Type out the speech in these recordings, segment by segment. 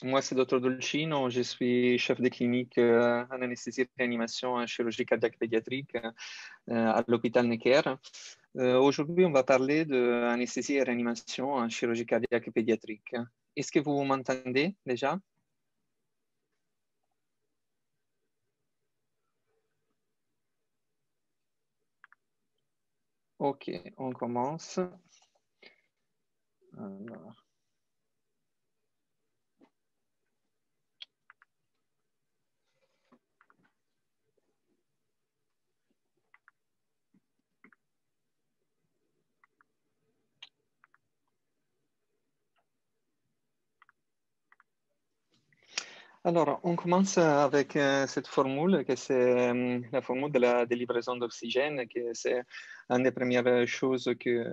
Moi, c'est Dr Dolcino, je suis chef de clinique en anesthésie et réanimation en chirurgie cardiaque pédiatrique à l'hôpital Necker. Aujourd'hui, on va parler d'anesthésie et réanimation en chirurgie cardiaque pédiatrique. Est-ce que vous m'entendez déjà? Ok, on commence. Alors. Alors, on commence avec cette formule, que c'est la formule de la délivraison d'oxygène, que c'est une des premières choses que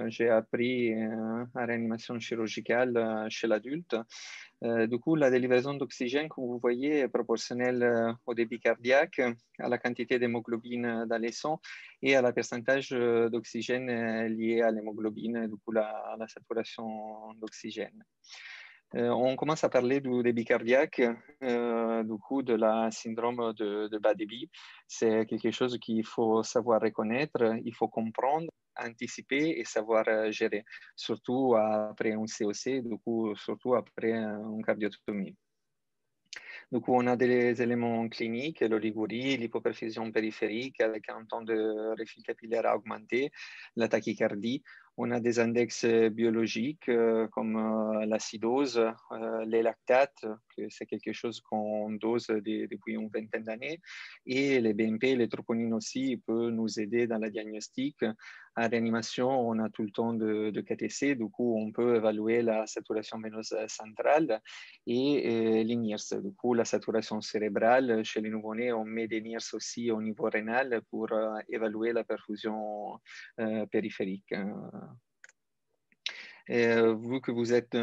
j'ai appris en réanimation chirurgicale chez l'adulte. Du coup, la délivraison d'oxygène, comme vous voyez, est proportionnelle au débit cardiaque, à la quantité d'hémoglobine dans les sangs et à la pourcentage d'oxygène lié à l'hémoglobine, du coup, la saturation d'oxygène. On commence à parler du débit cardiaque, du coup, de la syndrome de bas débit. C'est quelque chose qu'il faut savoir reconnaître, il faut comprendre, anticiper et savoir gérer, surtout après un COC, du coup, surtout après une cardiotomie. Du coup, on a des éléments cliniques, l'oligurie, l'hypoperfusion périphérique avec un temps de refil capillaire augmenté, la tachycardie. On a des index biologiques comme l'acidose, les lactates, que c'est quelque chose qu'on dose depuis une vingtaine d'années, et les BNP, les troponines aussi, peuvent nous aider dans le diagnostic. En réanimation, on a tout le temps de KTC, du coup, on peut évaluer la saturation veineuse centrale et l'INIRS. Du coup, la saturation cérébrale, chez les nouveau-nés, on met des NIRS aussi au niveau rénal pour évaluer la perfusion périphérique. Vu que vous êtes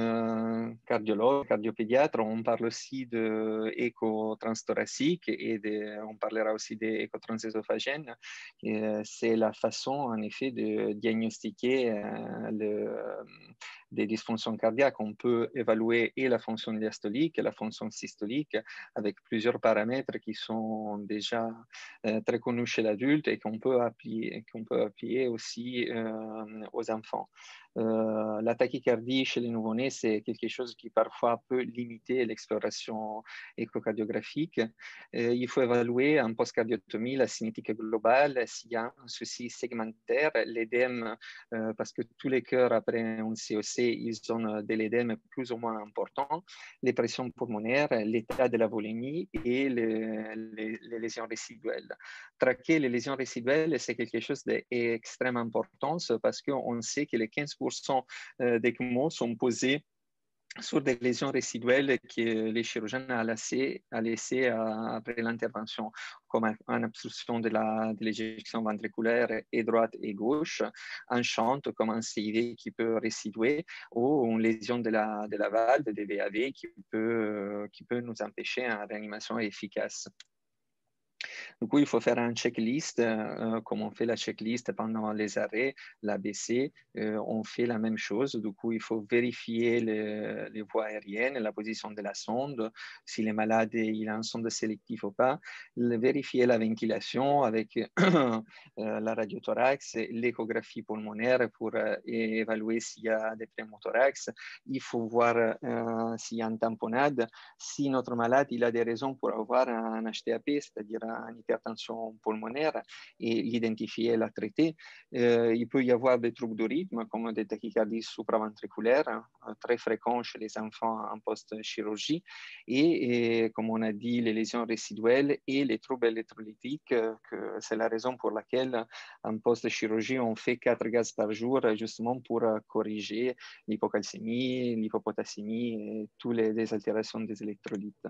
cardiologue, cardiopédiatre, on parle aussi d'écho transthoracique et on parlera aussi d'écho transœsophagène. C'est la façon, en effet, de diagnostiquer des dysfonctions cardiaques. On peut évaluer et la fonction diastolique et la fonction systolique avec plusieurs paramètres qui sont déjà très connus chez l'adulte et qu'on peut appuyer aussi aux enfants. La tachycardie chez les nouveau-nés, c'est quelque chose qui parfois peut limiter l'exploration échocardiographique. Il faut évaluer en post-cardiotomie la cinétique globale, s'il y a un souci segmentaire, l'édème, parce que tous les cœurs après un COC, ils ont de l'édème plus ou moins important, les pressions pulmonaires, l'état de la volémie et les lésions résiduelles. Traquer les lésions résiduelles, c'est quelque chose d'extrêmement important parce qu'on sait que les 15% des ECMO sont posés sur des lésions résiduelles que les chirurgiens ont laissé après l'intervention, comme une obstruction de l'éjection ventriculaire et droite et gauche, un shunt comme un CIV qui peut résiduer, ou une lésion de la valve, des VAV, qui peut nous empêcher une réanimation efficace. Du coup, il faut faire un checklist, comme on fait la checklist pendant les arrêts, l'ABC, on fait la même chose. Du coup, il faut vérifier les voies aériennes, la position de la sonde, si le malade il a un sonde sélectif ou pas, vérifier la ventilation avec la radiothorax, l'échographie pulmonaire pour évaluer s'il y a des pneumothorax. Il faut voir s'il y a une tamponnade. Si notre malade il a des raisons pour avoir un HTAP, c'est-à-dire une hypertension pulmonaire, et l'identifier et la traiter. Il peut y avoir des troubles de rythme, comme des tachycardies supraventriculaires, très fréquents chez les enfants en post-chirurgie, et comme on a dit, les lésions résiduelles et les troubles électrolytiques, que c'est la raison pour laquelle en post-chirurgie, on fait 4 gaz par jour, justement pour corriger l'hypocalcémie, l'hypopotassémie et toutes les altérations des électrolytes.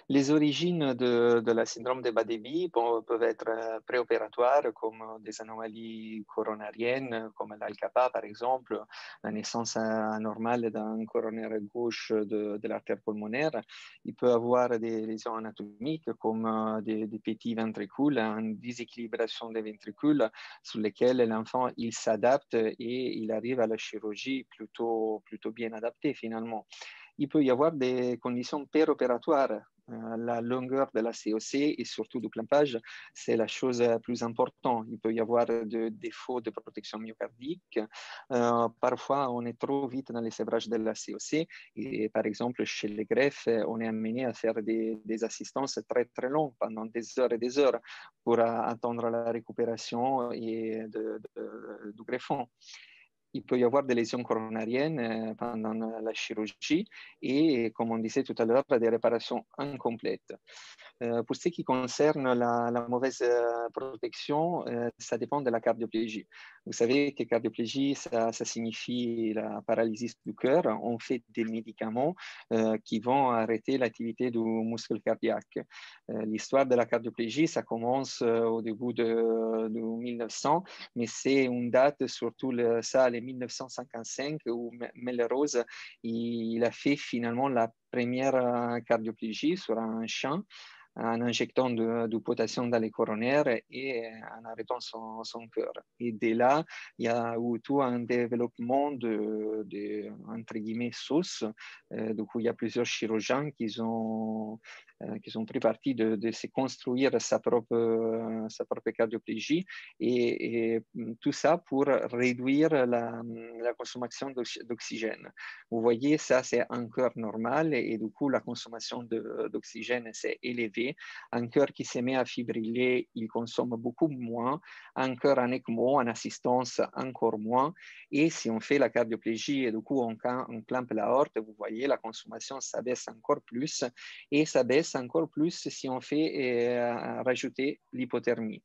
Les origines de la syndrome de bas débit peuvent être préopératoires, comme des anomalies coronariennes, comme l'ALCAPA par exemple, la naissance anormale d'un coronaire gauche de l'artère pulmonaire. Il peut avoir des lésions anatomiques comme des petits ventricules, une déséquilibration des ventricules sur lesquels l'enfant il s'adapte et il arrive à la chirurgie plutôt bien adapté finalement. Il peut y avoir des conditions péropératoires. La longueur de la COC et surtout du clampage, c'est la chose la plus importante. Il peut y avoir des défauts de protection myocardique. Parfois, on est trop vite dans les sévrages de la COC et par exemple, chez les greffes, on est amené à faire des assistances très, très longues pendant des heures et des heures pour attendre la récupération du greffon. Il peut y avoir des lésions coronariennes pendant la chirurgie et, comme on disait tout à l'heure, des réparations incomplètes. Pour ce qui concerne la mauvaise protection, ça dépend de la cardioplégie. Vous savez que cardioplégie, ça signifie la paralysie du cœur. On fait des médicaments qui vont arrêter l'activité du muscle cardiaque. L'histoire de la cardioplégie, ça commence au début de 1900, mais c'est une date, surtout ça, les 1955, où Melrose, il a fait finalement la première cardioplégie sur un champ en injectant du potassium dans les coronaires et en arrêtant son cœur. Et dès là, il y a eu tout un développement entre guillemets, sauce. Du coup, il y a plusieurs chirurgiens qui ont pris parti de se construire sa propre cardioplégie et tout ça pour réduire la consommation d'oxygène. Vous voyez, ça, c'est un cœur normal et du coup, la consommation d'oxygène, c'est élevé. Un cœur qui se met à fibriller, il consomme beaucoup moins. Un cœur en ECMO, en assistance, encore moins. Et si on fait la cardioplégie et du coup, on clampe l'aorte, vous voyez, la consommation s'abaisse encore plus. Et ça baisse encore plus si on fait rajouter l'hypothermie.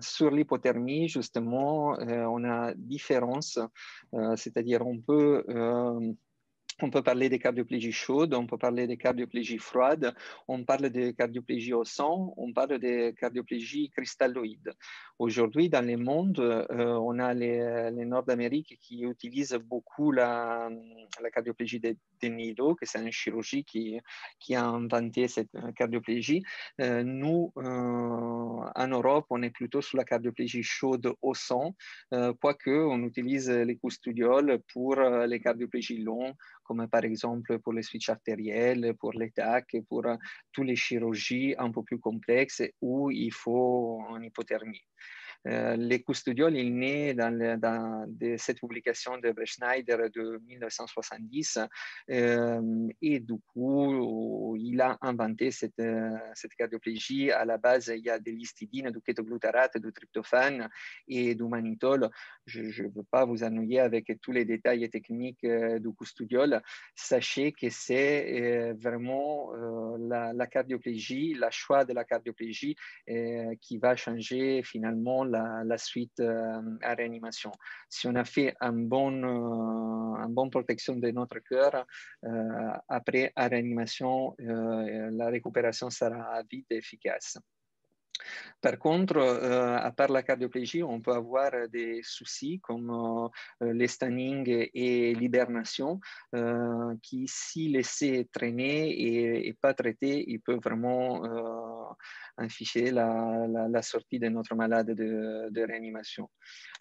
Sur l'hypothermie, justement, on a différence, c'est-à-dire on peut parler de cardioplégie chaude, on peut parler de cardioplégie froide, on parle de cardioplégie au sang, on parle de cardioplégie cristalloïde. Aujourd'hui, dans le monde, on a les Nord-Amériques qui utilisent beaucoup la cardioplégie de Nido, que c'est un chirurgien qui a inventé cette cardioplégie. Nous, en Europe, on est plutôt sur la cardioplégie chaude au sang, quoique on utilise les custodioles pour les cardioplégies longues, comme par exemple pour les switches artériels, pour les TAC, pour toutes les chirurgies un peu plus complexes où il faut une hypothermie. Les custodioles, il naît de cette publication de Breschneider de 1970 et du coup, il a inventé cette cardioplégie. À la base, il y a de l'histidine, du kétoglutarate, du tryptophane et du mannitol. Je ne veux pas vous ennuyer avec tous les détails techniques du custodiol. Sachez que c'est vraiment la cardioplégie, le choix de la cardioplégie qui va changer finalement la suite à réanimation. Si on a fait une bonne protection de notre cœur, après à réanimation, la récupération sera vite et efficace. Par contre, à part la cardioplégie, on peut avoir des soucis comme les stanning et l'hibernation qui, si laissés traîner et pas traités, ils peuvent vraiment afficher la sortie de notre malade de réanimation.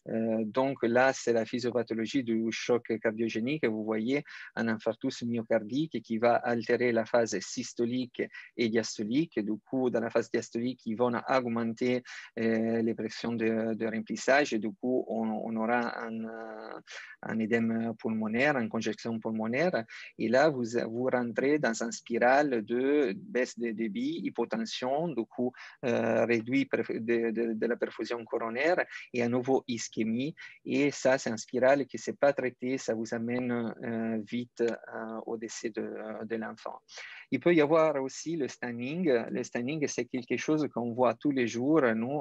Donc là, c'est la physiopathologie du choc cardiogénique. Vous voyez un infarctus myocardique qui va altérer la phase systolique et diastolique. Du coup, dans la phase diastolique, ils vont augmenter les pressions de remplissage et du coup, on aura un édème pulmonaire, une congestion pulmonaire. Et là, vous rentrez dans une spirale de baisse de débit, hypotension, du coup, réduit de la perfusion coronaire et à nouveau ischémie. Et ça, c'est une spirale qui ne s'est pas traitée, ça vous amène vite au décès de l'enfant. Il peut y avoir aussi le stanning. Le stanning, c'est quelque chose qu'on voit tous les jours, nous,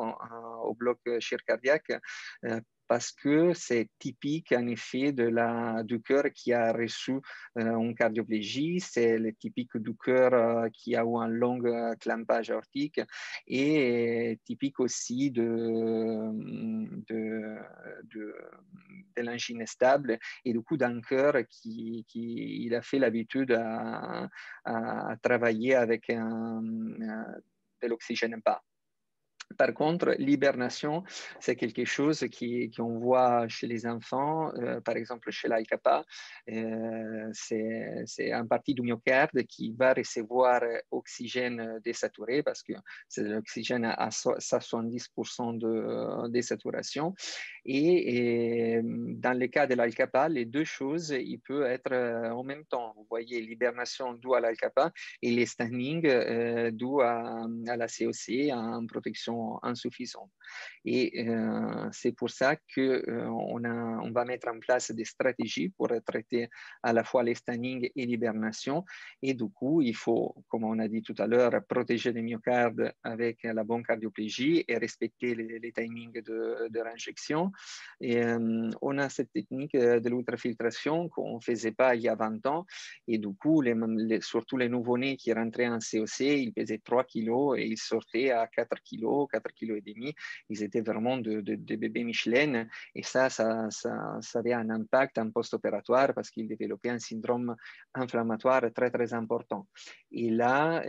au bloc chir cardiaque, parce que c'est typique en effet du cœur qui a reçu une cardioplégie, c'est le typique du cœur qui a eu un long clampage aortique et typique aussi de l'angine stable et du coup d'un cœur qui a fait l'habitude à travailler avec de l'oxygène bas. Par contre, l'hibernation, c'est quelque chose qu'on voit chez les enfants, par exemple chez l'Al-Kappa. C'est une partie du myocarde qui va recevoir oxygène désaturé parce que c'est l'oxygène à 70% de désaturation. Et dans le cas de l'Al-Kappa, les deux choses, il peut être en même temps. Vous voyez, l'hibernation due à l'Al-Kappa et les standing dû à la COC, en protection insuffisante. Et c'est pour ça qu'on va mettre en place des stratégies pour traiter à la fois les standings et l'hibernation. Et du coup, il faut, comme on a dit tout à l'heure, protéger les myocardes avec la bonne cardioplégie et respecter les timings de réinjection. Et on a cette technique de l'ultrafiltration qu'on ne faisait pas il y a 20 ans. Et du coup, surtout les nouveau-nés qui rentraient en COC, ils pesaient 3 kilos et ils sortaient à 4 kilos, 4 kilos et demi. Ils étaient vraiment de bébés Michelin. Et ça avait un impact en post-opératoire parce qu'ils développaient un syndrome inflammatoire très, très important. Et là,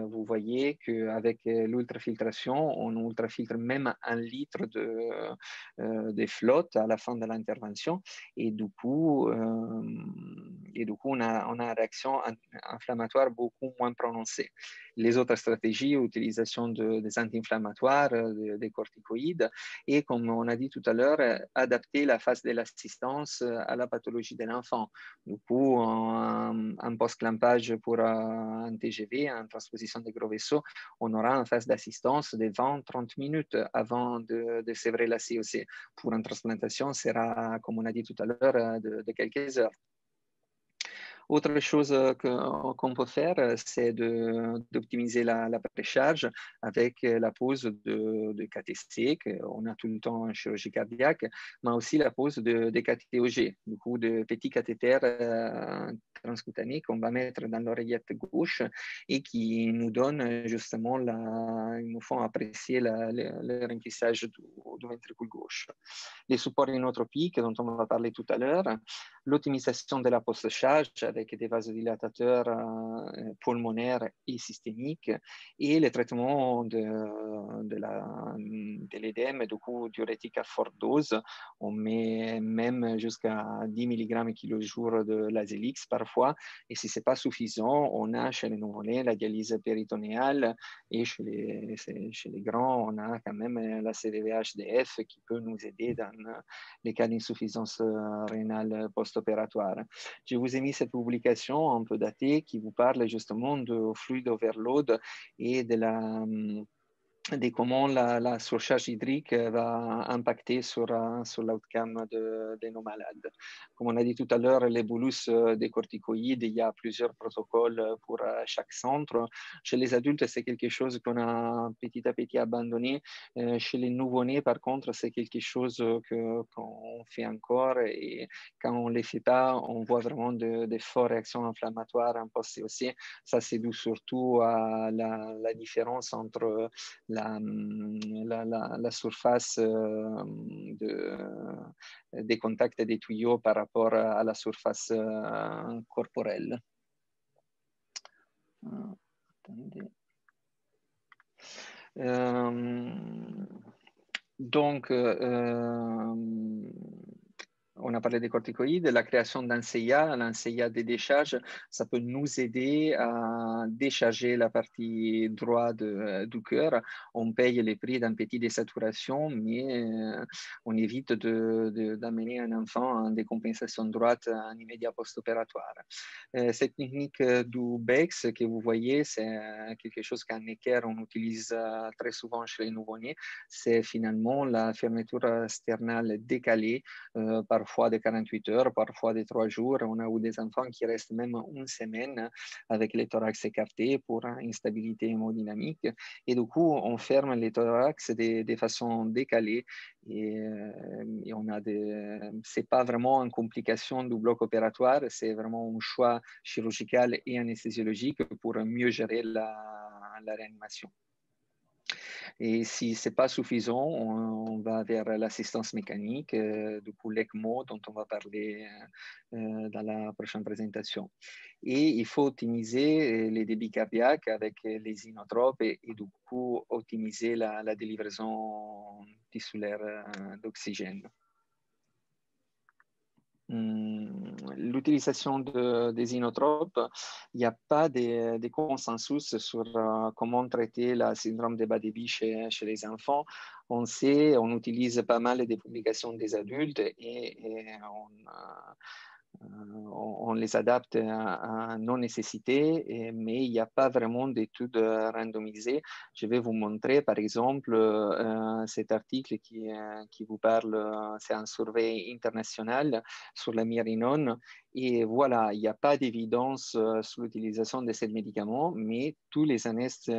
vous voyez qu'avec l'ultrafiltration, on ultrafiltre même 1 litre de flotte à la fin de l'intervention. Et du coup, on a une réaction inflammatoire beaucoup moins prononcée. Les autres stratégies, utilisation des anti-inflammatoires, des corticoïdes, et comme on a dit tout à l'heure, adapter la phase de l'assistance à la pathologie de l'enfant. Du coup, en post-clampage pour un TGV, en transposition des gros vaisseaux, on aura une phase d'assistance de 20-30 minutes avant de sévrer la COC. Pour une transplantation, sera, comme on a dit tout à l'heure, de quelques heures. Autre chose qu'on peut faire, c'est d'optimiser la précharge avec la pose de KTC, qu'on a tout le temps en chirurgie cardiaque, mais aussi la pose de KTOG, du coup de petits cathéters transcutanés qu'on va mettre dans l'oreillette gauche et qui nous donnent justement, ils nous font apprécier le remplissage du ventricule gauche. Les supports inotropiques dont on va parler tout à l'heure, l'optimisation de la post-charge avec des vasodilatateurs pulmonaires et systémiques et le traitement de l'édème, du coup diurétique à forte dose. On met même jusqu'à 10 mg kg de Lazélix parfois, et si ce n'est pas suffisant, on a chez les nouveau-nés la dialyse péritonéale et chez les grands, on a quand même la CDVHDF qui peut nous aider dans les cas d'insuffisance rénale post-opératoire. Je vous ai mis cette publication un peu datée qui vous parle justement de fluid overload et de comment la surcharge hydrique va impacter sur l'outcome de nos malades. Comme on a dit tout à l'heure, les bolus des corticoïdes, il y a plusieurs protocoles pour chaque centre. Chez les adultes, c'est quelque chose qu'on a petit à petit abandonné. Chez les nouveau-nés, par contre, c'est quelque chose qu'on fait encore, et quand on ne les fait pas, on voit vraiment de fortes réactions inflammatoires en post-COC. Ça, c'est dû surtout à la différence entre la surface des contacts des tuyaux par rapport à la surface corporelle. Attendez. Donc, on a parlé des corticoïdes, la création d'un CIA, l'ANCIA des décharges, ça peut nous aider à décharger la partie droite du cœur. On paye les prix d'un petit désaturation, mais on évite d'amener un enfant en décompensation droite en immédiat post-opératoire. Cette technique du BEX que vous voyez, c'est quelque chose qu'en Necker, on utilise très souvent chez les nouveau-nés. C'est finalement la fermeture sternale décalée, parfois de 48 heures, parfois de 3 jours. On a eu des enfants qui restent même une semaine avec les thorax écartés pour instabilité hémodynamique. Et du coup, on ferme les thorax de façon décalée. Et on a c'est pas vraiment une complication du bloc opératoire, c'est vraiment un choix chirurgical et anesthésiologique pour mieux gérer la réanimation. Et si ce n'est pas suffisant, on va vers l'assistance mécanique, du coup l'ECMO dont on va parler dans la prochaine présentation. Et il faut optimiser les débits cardiaques avec les inotropes et du coup optimiser la livraison tissulaire d'oxygène. L'utilisation des inotropes, il n'y a pas de consensus sur comment traiter le syndrome de bas débit chez les enfants. On sait, on utilise pas mal des publications des adultes et on les adapte à nos nécessités, mais il n'y a pas vraiment d'études randomisées. Je vais vous montrer, par exemple, cet article qui vous parle, c'est un survey international sur la myrinone. Et voilà, il n'y a pas d'évidence sur l'utilisation de ces médicaments, mais tous les anesthésistes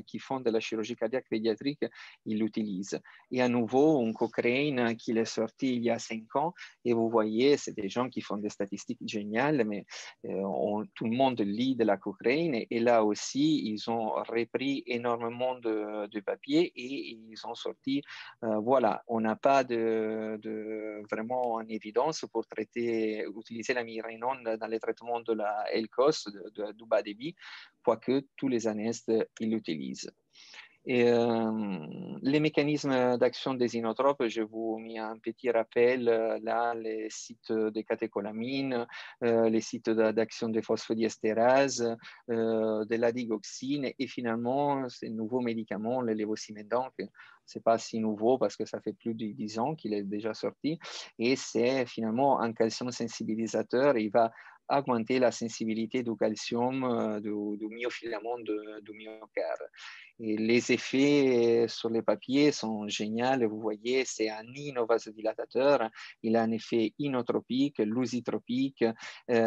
qui font de la chirurgie cardiaque pédiatrique, ils l'utilisent. Et à nouveau, un Cochrane qui est sorti il y a 5 ans, et vous voyez, c'est des gens qui font des statistiques géniales, mais tout le monde lit de la Cochrane. Et là aussi, ils ont repris énormément de papiers et ils ont sorti, voilà, on n'a pas vraiment en évidence pour utiliser la myrinone dans le traitement de la LCOS, du bas débit, quoique tous les anesthésistes ils l'utilisent. Et, les mécanismes d'action des inotropes, je vous mis un petit rappel, là, les sites de catécholamine, les sites d'action des phosphodiesterase, de la digoxine et finalement, ces nouveaux médicaments, le lévosimédan, c'est pas si nouveau parce que ça fait plus de 10 ans qu'il est déjà sorti, et c'est finalement un calcium sensibilisateur. Il va augmenter la sensibilité du calcium du myofilament du myocarde. Et les effets sur les papiers sont géniaux. Vous voyez, c'est un innovasodilatateur. Il a un effet inotropique, lusitropique. Il y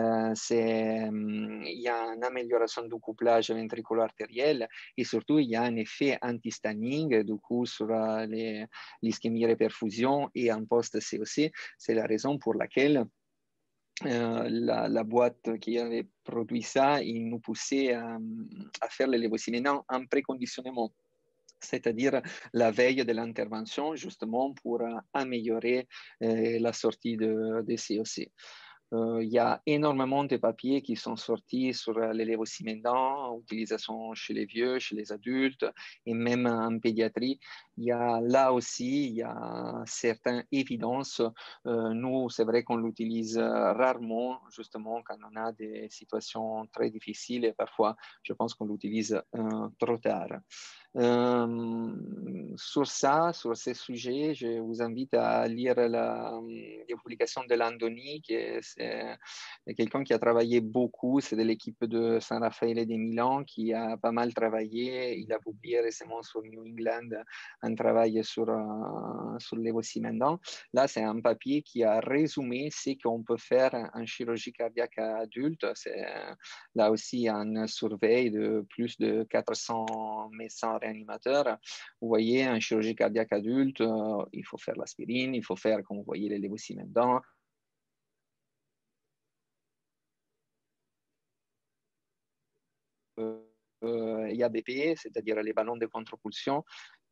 a une amélioration du couplage ventriculo-artériel et surtout, il y a un effet anti-stanning du coup sur l'ischémie reperfusion et en post-COC. C'est la raison pour laquelle la boîte qui avait produit ça, il nous poussait à faire le lévosimédan en préconditionnement, c'est-à-dire la veille de l'intervention, justement pour améliorer la sortie des COC. Il y a énormément de papiers qui sont sortis sur les lévosimédans, utilisation chez les vieux, chez les adultes et même en pédiatrie. Là aussi, il y a certaines évidences. Nous, c'est vrai qu'on l'utilise rarement, justement, quand on a des situations très difficiles et parfois, je pense qu'on l'utilise trop tard. Sur ces sujets, je vous invite à lire les publications de Landoni, qui est quelqu'un qui a travaillé beaucoup, c'est de l'équipe de San Raffaele et de Milan, qui a pas mal travaillé. Il a publié récemment sur New England un travail sur lévosimédan. Là, c'est un papier qui a résumé ce qu'on peut faire en chirurgie cardiaque adulte. C'est là aussi un survey de plus de 400 médecins réanimateurs. Vous voyez, en chirurgie cardiaque adulte, il faut faire l'aspirine, il faut faire, comme vous voyez, les lévosimédans. IABP, c'est-à-dire les ballons de contre-pulsion,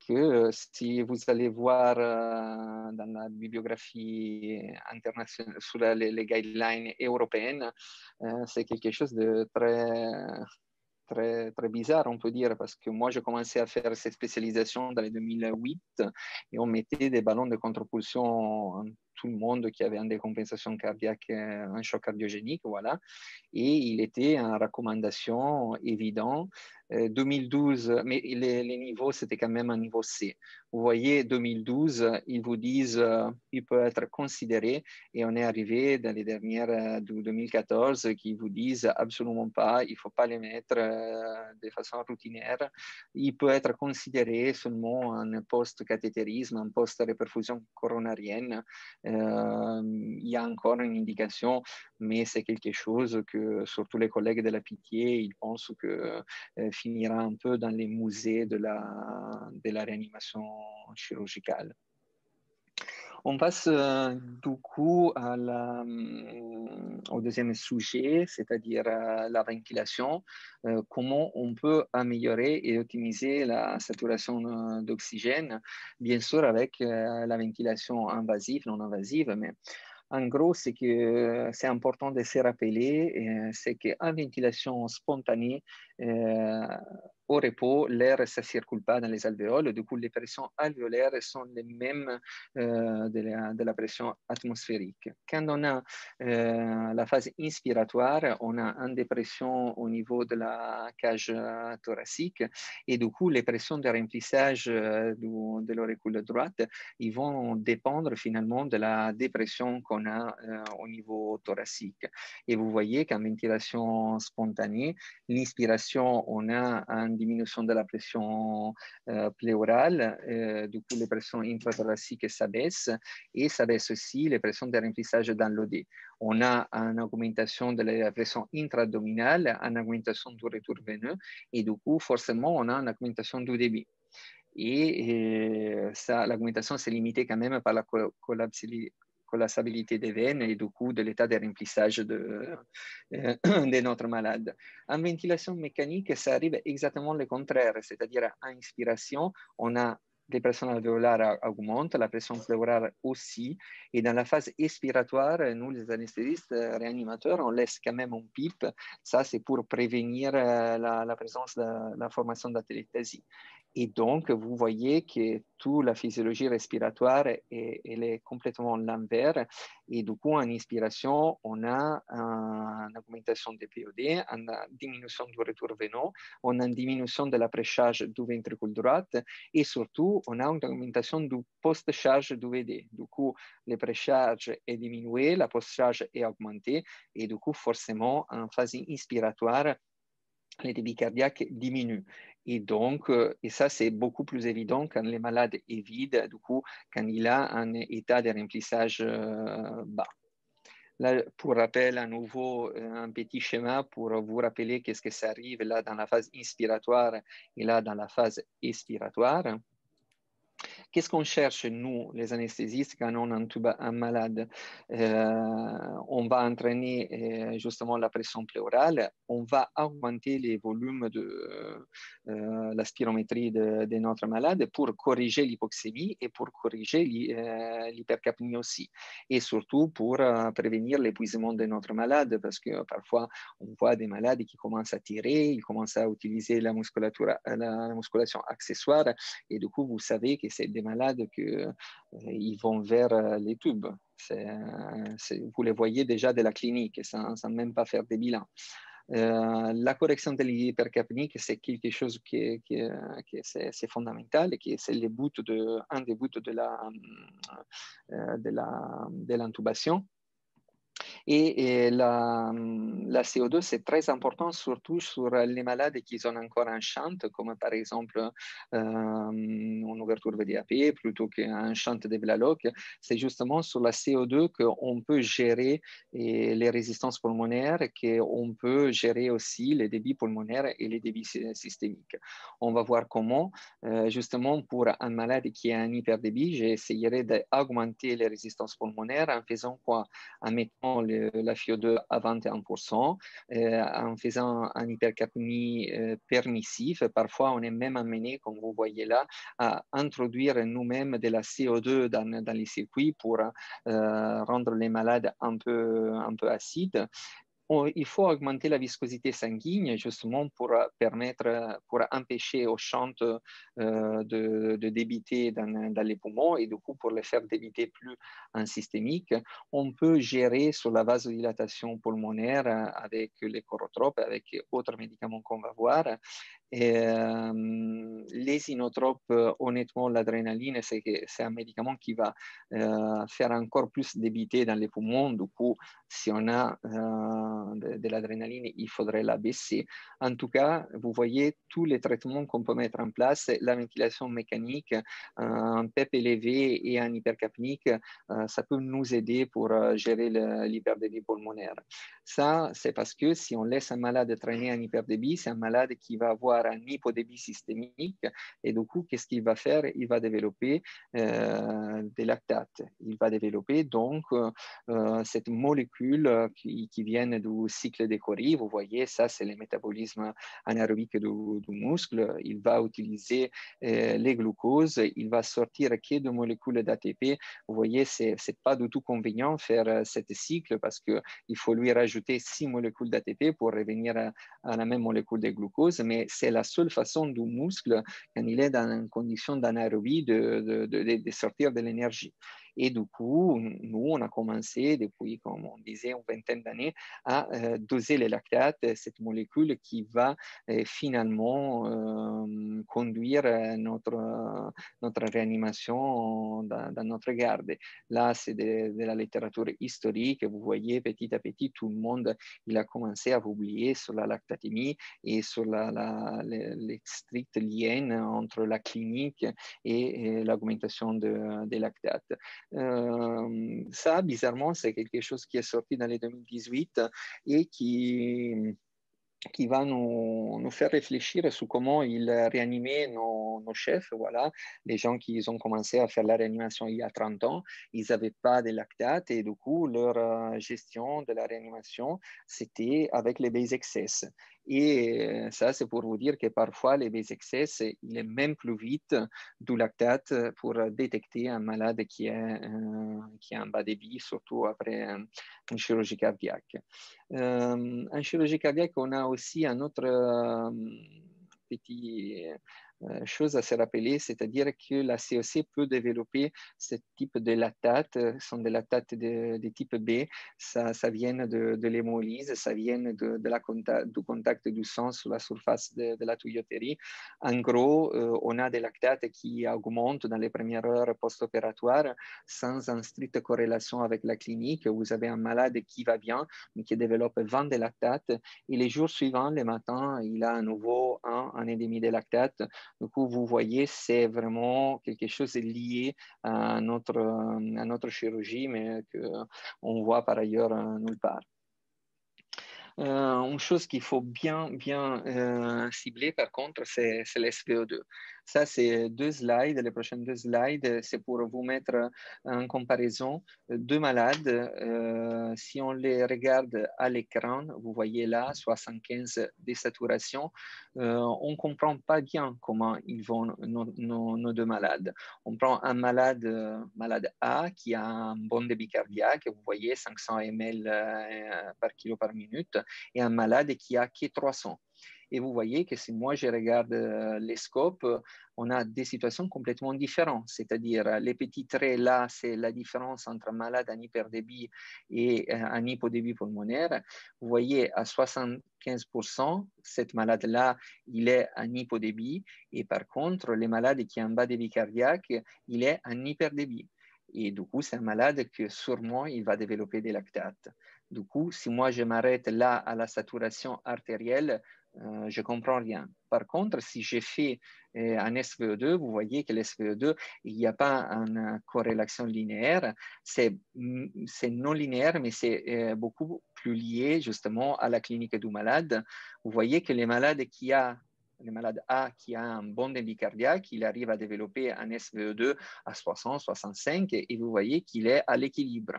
que si vous allez voir dans la bibliographie internationale, sur les guidelines européennes, c'est quelque chose de très bizarre, on peut dire, parce que moi, j'ai commencé à faire cette spécialisation dans les 2008 et on mettait des ballons de contre-pulsion tout le monde qui avait une décompensation cardiaque, un choc cardiogénique, voilà. Et il était en recommandation évident. 2012, mais les niveaux, c'était quand même un niveau C. Vous voyez, 2012, ils vous disent il peut être considéré et on est arrivé dans les dernières de 2014 qui vous disent absolument pas, il ne faut pas les mettre de façon routinière. Il peut être considéré seulement en post-cathétérisme, en post-réperfusion coronarienne. Il y a encore une indication, mais c'est quelque chose que surtout les collègues de la Pitié, ils pensent que finira un peu dans les musées de la réanimation chirurgicale. On passe du coup au deuxième sujet, c'est-à-dire la ventilation. Comment on peut améliorer et optimiser la saturation d'oxygène, bien sûr avec la ventilation invasive, non invasive, mais en gros, c'est que c'est important de se rappeler, c'est qu'en ventilation spontanée, au repos, l'air ne circule pas dans les alvéoles. Du coup, les pressions alvéolaires sont les mêmes de la pression atmosphérique. Quand on a la phase inspiratoire, on a une dépression au niveau de la cage thoracique et du coup, les pressions de remplissage de l'auricule droite, ils vont dépendre finalement de la dépression qu'on a au niveau thoracique. Et vous voyez qu'en ventilation spontanée, l'inspiration, on a une diminution de la pression pleurale, du coup les pressions intrathoraciques s'abaissent et s'abaissent aussi les pressions de remplissage dans l'OD. On a une augmentation de la pression intra-abdominale, une augmentation du retour veineux et du coup forcément on a une augmentation du débit. Et ça, l'augmentation s'est limitée quand même par la collapsabilité des veines et du coup de l'état de remplissage de notre malade. En ventilation mécanique, ça arrive exactement le contraire, c'est-à-dire à inspiration, on a les pressions alvéolaires augmentent, la pression pleurale aussi. Et dans la phase expiratoire, nous, les anesthésistes réanimateurs, on laisse quand même un pipe. Ça, c'est pour prévenir la présence de la formation d'atelectasie. Et donc, vous voyez que toute la physiologie respiratoire, elle est complètement l'envers. Et du coup, en inspiration, on a une augmentation des POD, une diminution du retour veineux, on a une diminution de la précharge du ventricule droit et surtout, on a une augmentation du post-charge du VD. Du coup, la précharge est diminuée, la post-charge est augmentée et du coup, forcément, en phase inspiratoire, les débits cardiaques diminuent. Et donc, et ça, c'est beaucoup plus évident quand le malade est vide, du coup, quand il a un état de remplissage bas. Là, pour rappel, à nouveau, un petit schéma pour vous rappeler qu'est-ce que ça arrive là dans la phase inspiratoire et là dans la phase expiratoire. Qu'est-ce qu'on cherche, nous, les anesthésistes, quand on intube un malade? On va entraîner justement la pression pleurale, on va augmenter les volumes de la spirométrie de notre malade pour corriger l'hypoxémie et pour corriger l'hypercapnie aussi. Et surtout pour prévenir l'épuisement de notre malade, parce que parfois, on voit des malades qui commencent à tirer, ils commencent à utiliser la musculation accessoire, et du coup, vous savez que c'est des malades qui vont vers les tubes. Vous les voyez déjà de la clinique, sans même pas faire des bilans. La correction de l'hypercapnie, c'est quelque chose qui c'est fondamental et qui c'est un des buts de l'intubation. Et la CO2, c'est très important, surtout sur les malades qui ont encore un shunt, comme par exemple une ouverture VDAP, plutôt qu'un shunt de Blalock. C'est justement sur la CO2 qu'on peut gérer les résistances pulmonaires, qu'on peut gérer aussi les débits pulmonaires et les débits systémiques. On va voir comment, justement, pour un malade qui a un hyperdébit, j'essayerai d'augmenter les résistances pulmonaires en faisant quoi? En mettant la FiO2 à 21%, en faisant un hypercapnie permissif. Parfois, on est même amené, comme vous voyez là, à introduire nous-mêmes de la CO2 dans les circuits pour rendre les malades un peu acides. Il faut augmenter la viscosité sanguine justement pour empêcher aux chantes de débiter dans les poumons et du coup pour les faire débiter plus en systémique. On peut gérer sur la vasodilatation pulmonaire avec les chorotropes, avec d'autres médicaments qu'on va voir. Et, les inotropes, honnêtement, l'adrénaline, c'est un médicament qui va faire encore plus débiter dans les poumons. Du coup, si on a de l'adrénaline, il faudrait la baisser. En tout cas, vous voyez tous les traitements qu'on peut mettre en place, la ventilation mécanique, un PEP élevé et un hypercapnique, ça peut nous aider pour gérer l'hyperdébit pulmonaire. Ça, c'est parce que si on laisse un malade traîner en hyperdébit, c'est un malade qui va avoir avoir un hypodébit systémique. Et du coup, qu'est-ce qu'il va faire? Il va développer des lactates. Il va développer donc cette molécule qui vient du cycle des Cori. Vous voyez, ça, c'est le métabolisme anaérobique du muscle. Il va utiliser les glucoses. Il va sortir que de molécules d'ATP. Vous voyez, c'est pas du tout convenient de faire ce cycle parce qu'il faut lui rajouter 6 molécules d'ATP pour revenir à la même molécule de glucose, mais c'est la seule façon du muscle, quand il est dans une condition d'anaérobie, de sortir de l'énergie. Et du coup, nous, on a commencé depuis, comme on disait, une vingtaine d'années, à doser les lactates, cette molécule qui va finalement conduire notre réanimation dans notre garde. Là, c'est de la littérature historique. Vous voyez, petit à petit, tout le monde il a commencé à oublier sur la lactatémie et sur les stricts liens entre la clinique et l'augmentation des lactates. Ça, bizarrement, c'est quelque chose qui est sorti dans les 2018 et qui va nous faire réfléchir sur comment ils réanimaient nos chefs. Voilà. Les gens qui ont commencé à faire la réanimation il y a 30 ans, ils n'avaient pas de lactate et du coup, leur gestion de la réanimation, c'était avec les base excess. Et ça, c'est pour vous dire que parfois, les base excess, il est même plus vite du lactate pour détecter un malade qui est en bas débit, surtout après une chirurgie cardiaque. En chirurgie cardiaque, on a aussi un autre petit chose à se rappeler, c'est-à-dire que la COC peut développer ce type de lactate, ce sont des lactates de type B, ça vient de l'hémolyse, ça vient du contact du sang sur la surface de la tuyauterie. En gros, on a des lactates qui augmentent dans les premières heures post-opératoires sans une stricte corrélation avec la clinique. Vous avez un malade qui va bien, mais qui développe 20 de lactates, et les jours suivants, le matin, il a à nouveau 1,5 de lactate. Du coup, vous voyez, c'est vraiment quelque chose de lié à notre chirurgie, mais qu'on voit par ailleurs nulle part. Une chose qu'il faut bien cibler, par contre, c'est l'SVO2. Ça, c'est 2 slides. Les prochaines 2 slides, c'est pour vous mettre en comparaison 2 malades. Si on les regarde à l'écran, vous voyez là, 75 désaturations. On ne comprend pas bien comment ils vont nos 2 malades. On prend un malade A qui a un bon débit cardiaque. Vous voyez, 500 ml par kilo par minute, et un malade qui a que 300. Et vous voyez que si moi je regarde les scopes, on a des situations complètement différentes. C'est-à-dire, les petits traits là, c'est la différence entre un malade en hyperdébit et un hypodébit pulmonaire. Vous voyez, à 75%, cette malade-là, il est en hypodébit. Et par contre, les malades qui ont un bas débit cardiaque, il est en hyperdébit. Et du coup, c'est un malade que sûrement, il va développer des lactates. Du coup, si moi je m'arrête là à la saturation artérielle, je ne comprends rien. Par contre, si j'ai fait un SVO2, vous voyez que l'SVO2, il n'y a pas une corrélation linéaire. C'est non linéaire, mais c'est beaucoup plus lié justement à la clinique du malade. Vous voyez que les malades A qui a un bon débit cardiaque, il arrive à développer un SVO2 à 60, 65 et vous voyez qu'il est à l'équilibre.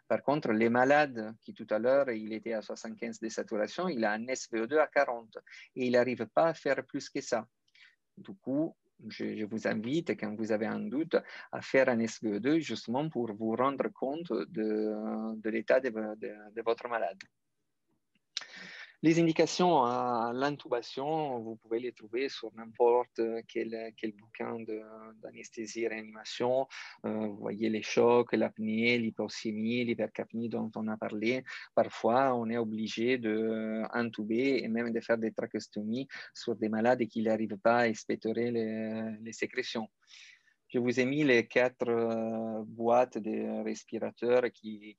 Par contre, les malades qui tout à l'heure, il était à 75 de saturation, il a un SVO2 à 40 et il n'arrive pas à faire plus que ça. Du coup, je vous invite, quand vous avez un doute, à faire un SVO2 justement pour vous rendre compte de l'état de votre malade. Les indications à l'intubation, vous pouvez les trouver sur n'importe quel bouquin d'anesthésie et réanimation. Vous voyez les chocs, l'apnée, l'hypoxémie, l'hypercapnie dont on a parlé. Parfois, on est obligé d'intuber et même de faire des trachéostomies sur des malades qui n'arrivent pas à expectorer les sécrétions. Je vous ai mis les 4 boîtes de respirateurs qui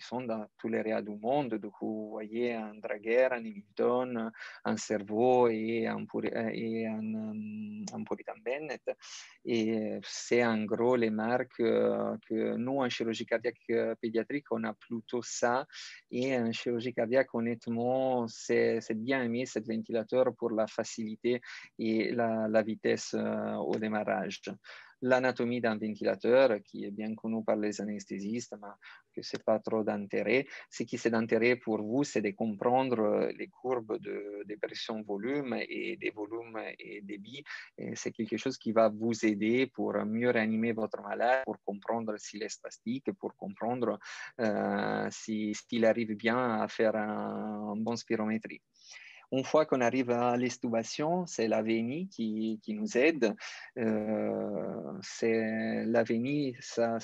sont dans tous les réa du monde. Donc, vous voyez un Draguer, un Hamilton, un Cerveau et un Puritan Bennett. Et c'est en gros les marques que nous, en chirurgie cardiaque pédiatrique, on a plutôt ça. Et en chirurgie cardiaque, honnêtement, c'est bien aimé cet ventilateur pour la facilité et la vitesse au démarrage. L'anatomie d'un ventilateur, qui est bien connue par les anesthésistes, mais que ce n'est pas trop d'intérêt. Ce qui est d'intérêt pour vous, c'est de comprendre les courbes de pression-volume et des volumes et débit. C'est quelque chose qui va vous aider pour mieux réanimer votre malade, pour comprendre s'il est spastique, pour comprendre s'il arrive bien à faire un bon spirométrie. Une fois qu'on arrive à l'extubation, c'est la VNI qui nous aide. La VNI, ça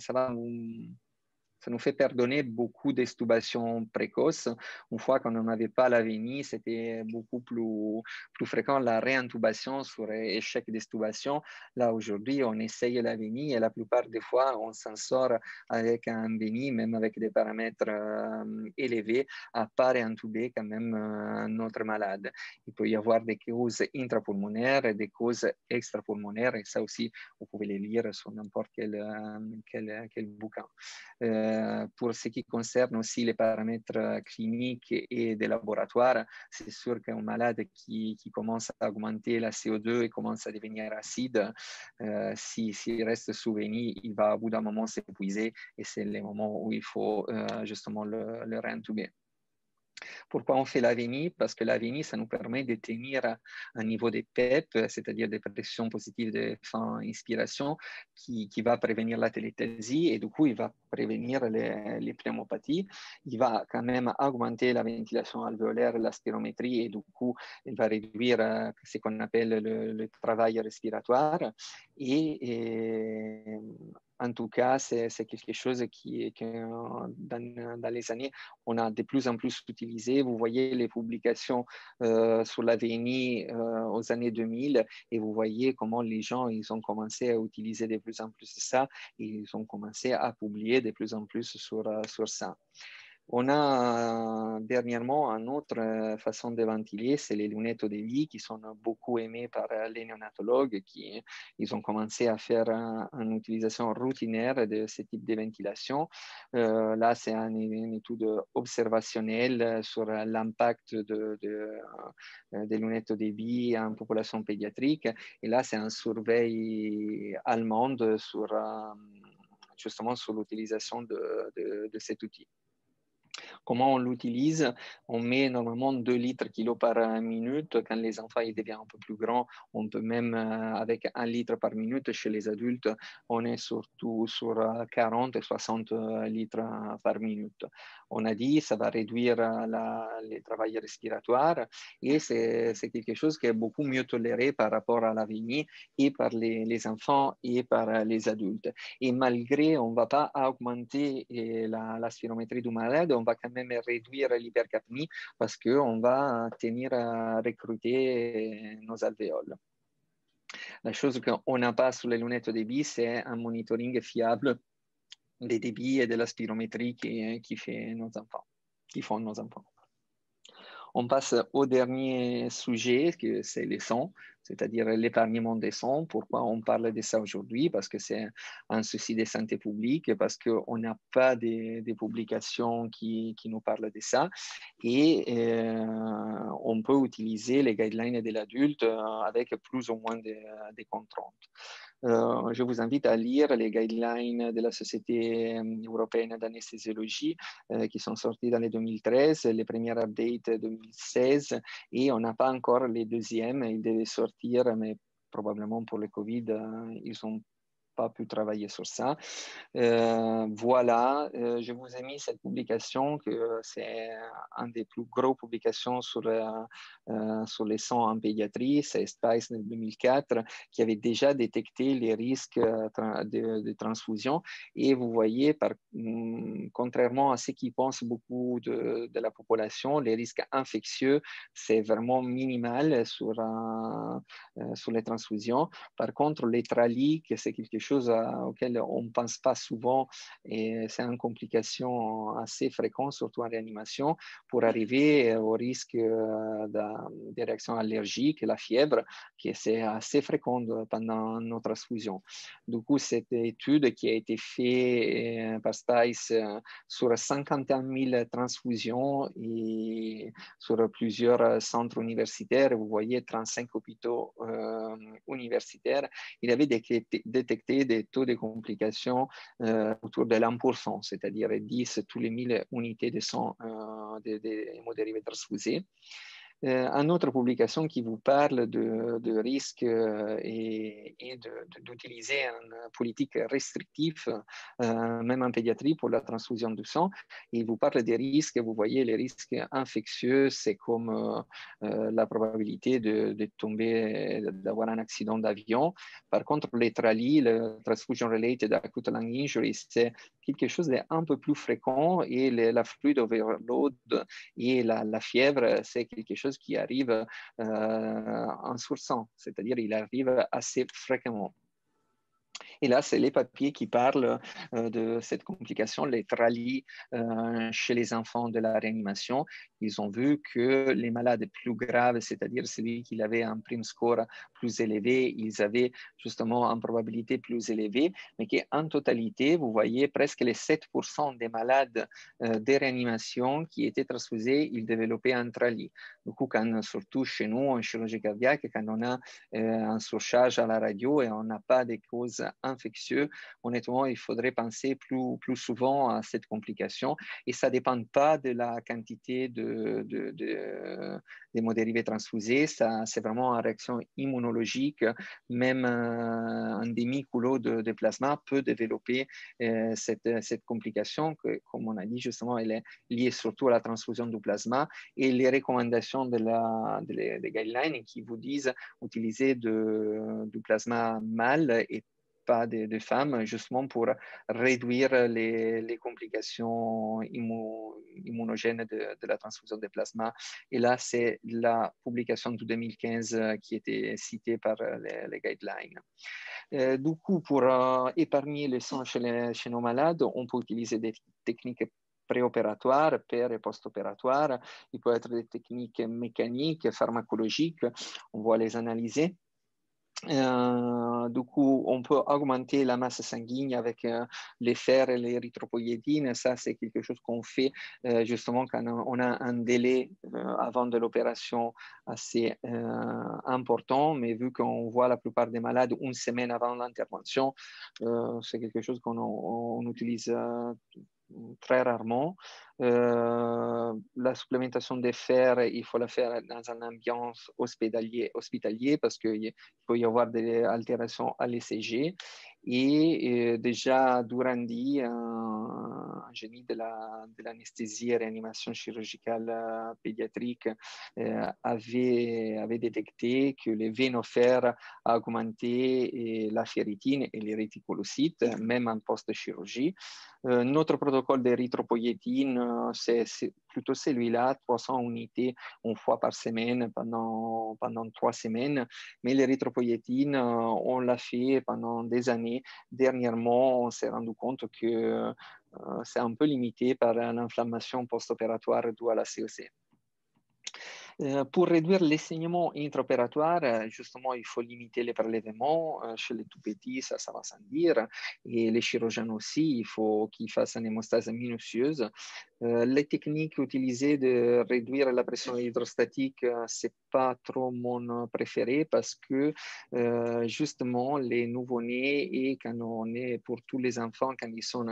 va ça nous fait pardonner beaucoup d'extubations précoces. Une fois qu'on n'avait pas la VNI, c'était beaucoup plus fréquent la réintubation sur échec d'extubation. Là, aujourd'hui, on essaye la VNI et la plupart des fois, on s'en sort avec un VNI, même avec des paramètres élevés, à pas réintuber quand même notre malade. Il peut y avoir des causes intrapulmonaires et des causes extrapulmonaires, et ça aussi, vous pouvez les lire sur n'importe quel bouquin. Pour ce qui concerne aussi les paramètres cliniques et des laboratoires, c'est sûr qu'un malade qui commence à augmenter la CO2 et commence à devenir acide, s'il reste sous VNI, il va à bout d'un moment s'épuiser et c'est le moment où il faut justement le réintuber. Pourquoi on fait la VNI? Parce que la VNI, ça nous permet de tenir un niveau de PEP, c'est-à-dire des pressions positives de fin inspiration, qui va prévenir la téléthasie et du coup, il va prévenir les pneumopathies. Il va quand même augmenter la ventilation alvéolaire, la spirométrie et du coup, il va réduire ce qu'on appelle le travail respiratoire. Et en tout cas, c'est quelque chose dans les années, on a de plus en plus utilisé. Vous voyez les publications sur la VNI aux années 2000 et vous voyez comment les gens ils ont commencé à utiliser de plus en plus ça et ils ont commencé à publier de plus en plus sur ça. On a dernièrement une autre façon de ventiler, c'est les lunettes de vie qui sont beaucoup aimées par les néonatologues ils ont commencé à faire une utilisation routinaire de ce type de ventilation. Là, c'est une étude observationnelle sur l'impact des lunettes de vie en population pédiatrique. Et là, c'est un surveil allemand justement sur l'utilisation de cet outil. Comment on l'utilise? On met normalement 2 litres kilo par minute. Quand les enfants ils deviennent un peu plus grands, on peut même, avec 1 litre par minute, chez les adultes, on est surtout sur 40 et 60 litres par minute. On a dit que ça va réduire les travails respiratoires et c'est quelque chose qui est beaucoup mieux toléré par rapport à la VNI et par les enfants et par les adultes. Et malgré, on ne va pas augmenter la spirométrie du malade, on va quand même réduire l'hypercapnie parce qu'on va tenir à recruter nos alvéoles. La chose qu'on n'a pas sur les lunettes de vie, c'est un monitoring fiable des débits et de la spirométrie qui font nos enfants. On passe au dernier sujet, que c'est les sons, c'est-à-dire l'épargnement des sons. Pourquoi on parle de ça aujourd'hui? Parce que c'est un souci de santé publique, parce qu'on n'a pas de publications qui nous parlent de ça. Et on peut utiliser les guidelines de l'adulte avec plus ou moins de contraintes. Je vous invite à lire les guidelines de la Société européenne d'anesthésiologie qui sont sortis dans les 2013, les premières updates 2016 et on n'a pas encore les deuxièmes, ils devaient sortir, mais probablement pour le Covid, ils ont pas pu travailler sur ça. Voilà, je vous ai mis cette publication que c'est une des plus grosses publications sur les sangs en pédiatrie, c'est Spice en 2004, qui avait déjà détecté les risques de transfusion. Et vous voyez, contrairement à ce qui pensent beaucoup de la population, les risques infectieux, c'est vraiment minimal sur les transfusions. Par contre, les traliques, c'est quelque chose auquel on ne pense pas souvent et c'est une complication assez fréquente, surtout en réanimation, pour arriver au risque des réactions allergiques et la fièvre, qui c'est assez fréquent pendant nos transfusions. Du coup, cette étude qui a été faite par Spice sur 51 000 transfusions et sur plusieurs centres universitaires, vous voyez 35 hôpitaux universitaires, il avait détecté des taux de complications autour de l'1%, c'est-à-dire 10 tous les 1000 unités de sang des hémodérivés transfusés. Une autre publication qui vous parle de risques et d'utiliser une politique restrictive, même en pédiatrie, pour la transfusion du sang. Il vous parle des risques, vous voyez, les risques infectieux, c'est comme la probabilité de tomber, d'avoir un accident d'avion. Par contre, les TRALI, le Transfusion-Related Acute Lung Injury, c'est quelque chose d'un peu plus fréquent et la fluid overload et la fièvre, c'est quelque chose qui arrive en sourçant, c'est-à-dire il arrive assez fréquemment. Et là, c'est les papiers qui parlent de cette complication, les TRALI chez les enfants de la réanimation. Ils ont vu que les malades plus graves, c'est-à-dire celui qui avait un prime score plus élevé, ils avaient justement une probabilité plus élevée, mais qu'en totalité, vous voyez, presque les 7% des malades de réanimation qui étaient transfusés, ils développaient un TRALI. Du coup, surtout chez nous, en chirurgie cardiaque, quand on a un surcharge à la radio et on n'a pas de causes infectieuses, honnêtement, il faudrait penser plus souvent à cette complication. Et ça ne dépend pas de la quantité d'hémodérivés transfusés. C'est vraiment une réaction immunologique. Même un demi-culot de plasma peut développer cette complication que, comme on a dit justement, elle est liée surtout à la transfusion du plasma. Et les recommandations des guidelines qui vous disent utiliser du plasma mâle et pas de femmes, justement pour réduire les complications immunogènes de la transfusion de plasma. Et là, c'est la publication de 2015 qui était citée par les guidelines. Du coup, pour épargner le sang chez nos malades, on peut utiliser des techniques préopératoires, et post-opératoires. Il peut être des techniques mécaniques, pharmacologiques. On va les analyser. Du coup, on peut augmenter la masse sanguine avec les fers et l'érythropoïétine. Ça, c'est quelque chose qu'on fait justement quand on a un délai avant de l'opération assez important. Mais vu qu'on voit la plupart des malades une semaine avant l'intervention, c'est quelque chose qu'on utilise très rarement. La supplémentation des fers, il faut la faire dans une ambiance hospitalier parce qu'il peut y avoir des altérations à l'ECG. Et déjà, Durandi, un génie de l'anesthésie et réanimation chirurgicale pédiatrique, avait détecté que les vénofères a augmenté la ferritine et les réticulocytes, même en post-chirurgie. Notre protocole d'érythropoïétine, c'est plutôt celui-là, 300 unités une fois par semaine pendant 3 semaines. Mais l'érythropoïétine, on l'a fait pendant des années. Dernièrement, on s'est rendu compte que c'est un peu limité par l'inflammation post-opératoire due à la CEC. Pour réduire les saignements intraopératoires, justement, il faut limiter les prélèvements. Chez les tout petits, ça va sans dire. Et les chirurgiens aussi, il faut qu'ils fassent une hémostase minutieuse. Les techniques utilisées de réduire la pression hydrostatique, c'est pas trop mon préféré parce que justement les nouveau-nés et quand on est pour tous les enfants, quand ils sont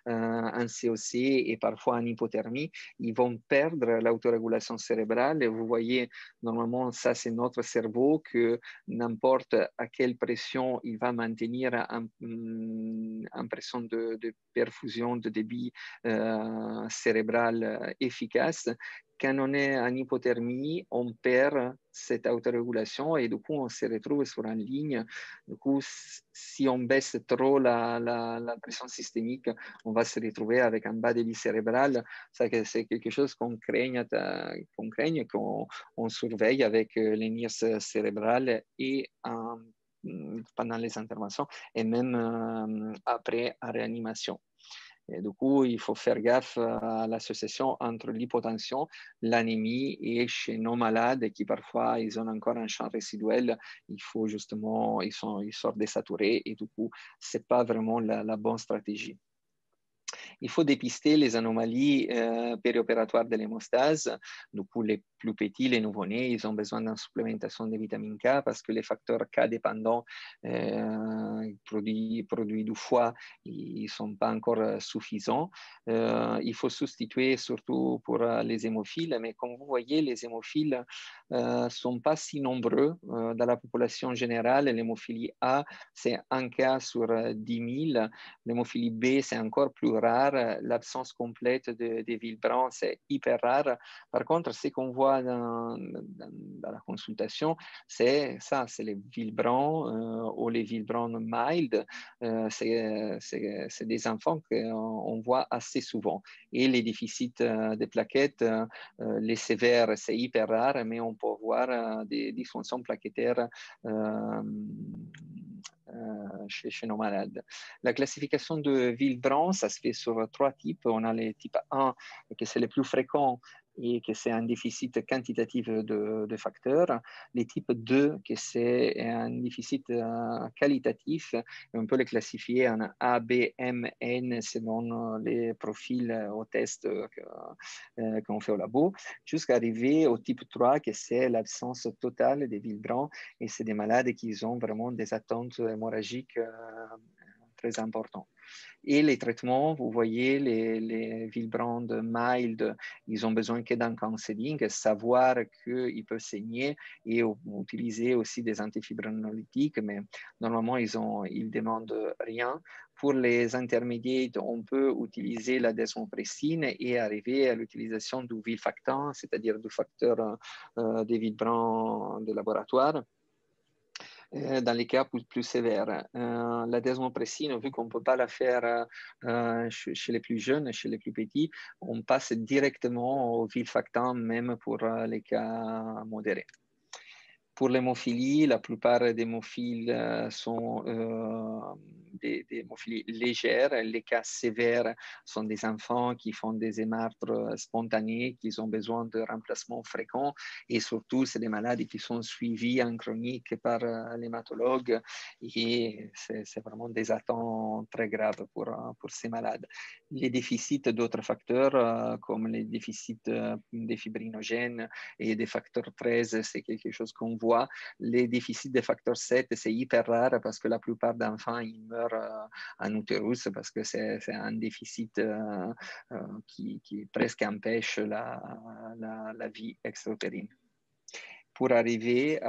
en COC et parfois en hypothermie, ils vont perdre l'autorégulation cérébrale. Et vous voyez, normalement, ça c'est notre cerveau que n'importe à quelle pression il va maintenir en pression de perfusion de débit cérébral efficace. Quand on est en hypothermie, on perd cette autorégulation et du coup, on se retrouve sur une ligne. Du coup, si on baisse trop la pression systémique, on va se retrouver avec un bas débit cérébral. Ça, c'est quelque chose qu'on craigne, qu'on surveille avec les NIRS cérébrales et pendant les interventions et même après en réanimation. Et du coup, il faut faire gaffe à l'association entre l'hypotension, l'anémie et chez nos malades qui parfois ils ont encore un champ résiduel, il faut justement, ils sortent désaturés et du coup, c'est pas vraiment la bonne stratégie. Il faut dépister les anomalies périopératoires de l'hémostase. Du coup, les plus petits, les nouveau-nés, ils ont besoin d'une supplémentation de vitamine K parce que les facteurs K dépendants produits du foie, ils ne sont pas encore suffisants. Il faut substituer surtout pour les hémophiles, mais comme vous voyez, les hémophiles ne sont pas si nombreux dans la population générale. L'hémophilie A, c'est 1 cas sur 10 000. L'hémophilie B, c'est encore plus rare. L'absence complète de Willebrand, c'est hyper rare. Par contre, ce qu'on voit dans la consultation, c'est ça, c'est les Willebrand ou les Willebrand mild. C'est des enfants qu'on voit assez souvent. Et les déficits de plaquettes, les sévères, c'est hyper rare, mais on peut voir des dysfonctions plaquettaires chez nos malades. La classification de Willebrand, ça se fait sur 3 types. On a les types 1, que c'est le plus fréquent et que c'est un déficit quantitatif de facteurs. Les types 2, que c'est un déficit qualitatif. On peut les classifier en A, B, M, N selon les profils au test qu'on fait au labo, jusqu'à arriver au type 3, que c'est l'absence totale de Willebrand. Et c'est des malades qui ont vraiment des attentes hémorragiques très importantes. Et les traitements, vous voyez, les Willebrand mild, ils ont besoin que d'un counseling, savoir qu'ils peuvent saigner et utiliser aussi des antifibrinolytiques, mais normalement, ils ne demandent rien. Pour les intermédiaires, on peut utiliser la desmopressine et arriver à l'utilisation du Vilfactin, c'est-à-dire du facteur de Willebrand de laboratoire. Dans les cas plus sévères. La desmopressine, vu qu'on ne peut pas la faire chez les plus jeunes, chez les plus petits, on passe directement au Vilfactin, même pour les cas modérés. Pour l'hémophilie, la plupart des hémophiles sont des hémophilies légères. Les cas sévères sont des enfants qui font des hémartres spontanés, qui ont besoin de remplacement fréquent. Et surtout, c'est des maladies qui sont suivies en chronique par l'hématologue. Et c'est vraiment des attentes très graves pour ces malades. Les déficits d'autres facteurs, comme les déficits des fibrinogènes et des facteurs 13, c'est quelque chose qu'on voit. Les déficits des facteurs 7, c'est hyper rare parce que la plupart d'enfants, ils meurent en utérus parce que c'est un déficit qui presque empêche la vie extra-utérine. Pour arriver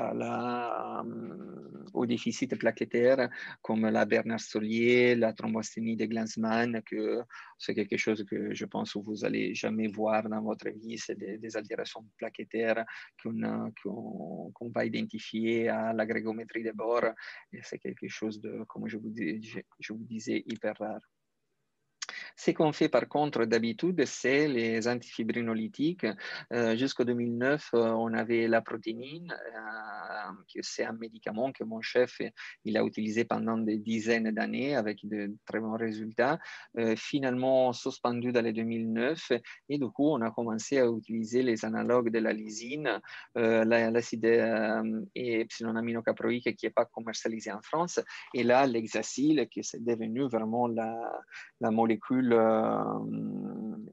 au déficit plaquettaire comme la Bernard-Stollier, la thrombosthénie de Glanzmann, que c'est quelque chose que je pense que vous n'allez jamais voir dans votre vie, c'est des altérations plaquettaires qu'on va identifier à la grégométrie de bord, et c'est quelque chose de, comme je vous disais, hyper rare. Ce qu'on fait par contre d'habitude, c'est les antifibrinolytiques. Jusqu'en 2009, on avait la protéine, que c'est un médicament que mon chef il a utilisé pendant des dizaines d'années avec de très bons résultats. Finalement, suspendu dans les 2009, et du coup, on a commencé à utiliser les analogues de la lysine, l'acide epsilon-aminocaproïque qui n'est pas commercialisé en France, et là, l'hexacil, qui est devenu vraiment la molécule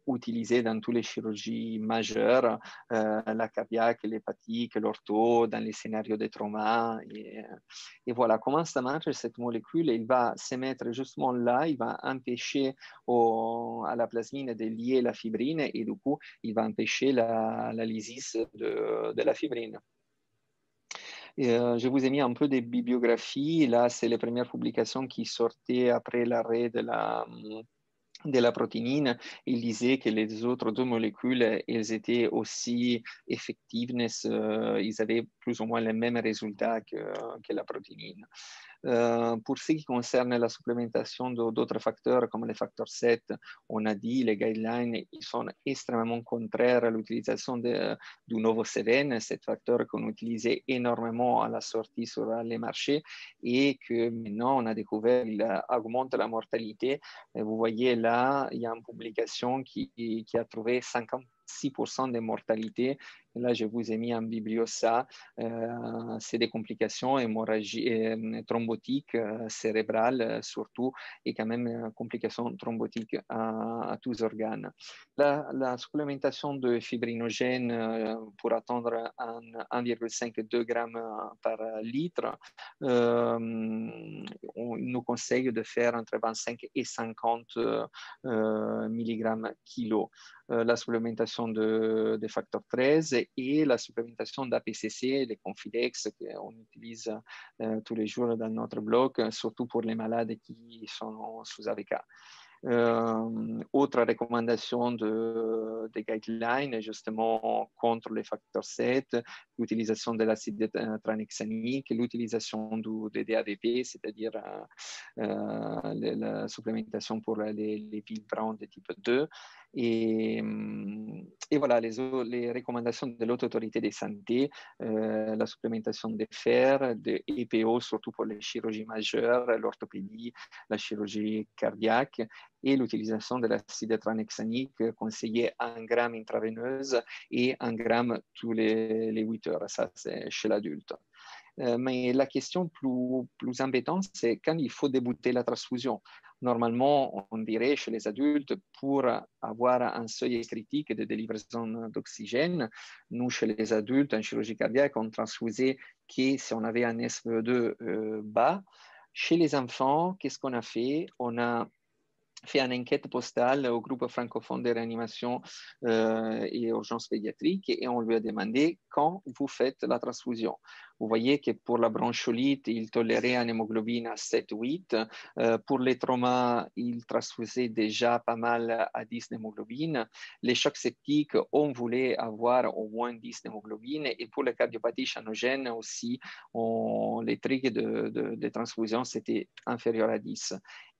utilisé dans toutes les chirurgies majeures, la cardiaque, l'hépatique, l'ortho, dans les scénarios de trauma. Et voilà comment ça marche, cette molécule. Il va se mettre justement là, il va empêcher à la plasmine de lier la fibrine et du coup, il va empêcher la lysis de la fibrine. Je vous ai mis un peu des bibliographies. Là, c'est les premières publications qui sortaient après l'arrêt de la protéine. Il disait que les autres deux molécules, elles étaient aussi effectives, ils avaient plus ou moins les mêmes résultats que la protéine. Pour ce qui concerne la supplémentation d'autres facteurs comme les facteurs 7, on a dit les guidelines, ils sont extrêmement contraires à l'utilisation du Novoseven, ce facteur qu'on utilisait énormément à la sortie sur les marchés et que maintenant on a découvert qu'il augmente la mortalité. Vous voyez là, il y a une publication qui a trouvé 56% de mortalité. Et là, je vous ai mis en biblio ça. C'est des complications thrombotiques cérébrales surtout, et quand même complications thrombotiques à tous les organes. La supplémentation de fibrinogène pour atteindre 1,5-2 grammes par litre, on nous conseille de faire entre 25 et 50 mg kilo. La supplémentation de facteur 13 et la supplémentation d'APCC, les Confidex qu'on utilise tous les jours dans notre blog, surtout pour les malades qui sont sous AVK. Autre recommandation des guidelines, justement contre les facteurs 7, l'utilisation de l'acide tranexamique, l'utilisation des DAVP, c'est-à-dire la supplémentation pour les vibrants de type 2. Et voilà, les recommandations de l'Haute Autorité de Santé, la supplémentation de fer, de EPO, surtout pour les chirurgies majeures, l'orthopédie, la chirurgie cardiaque, et l'utilisation de l'acide tranexamique conseillé 1 gramme intraveineuse et 1 gramme tous les 8 heures. Ça, c'est chez l'adulte. Mais la question plus embêtante, c'est quand il faut débuter la transfusion. Normalement, on dirait chez les adultes, pour avoir un seuil critique de délivraison d'oxygène, nous, chez les adultes, en chirurgie cardiaque, on transfusait que si on avait un SVE2 bas. Chez les enfants, qu'est-ce qu'on a fait? On a fait une enquête postale au groupe francophone de réanimation et urgence pédiatrique et on lui a demandé quand vous faites la transfusion. Vous voyez que pour la bronchiolite, il tolérait une hémoglobine à 7-8. Pour les traumas, il transfusait déjà pas mal à 10 d'hémoglobine. Les chocs septiques, on voulait avoir au moins 10 d'hémoglobine. Et pour les cardiopathies chanogènes aussi, les trigs de transfusion, c'était inférieur à 10.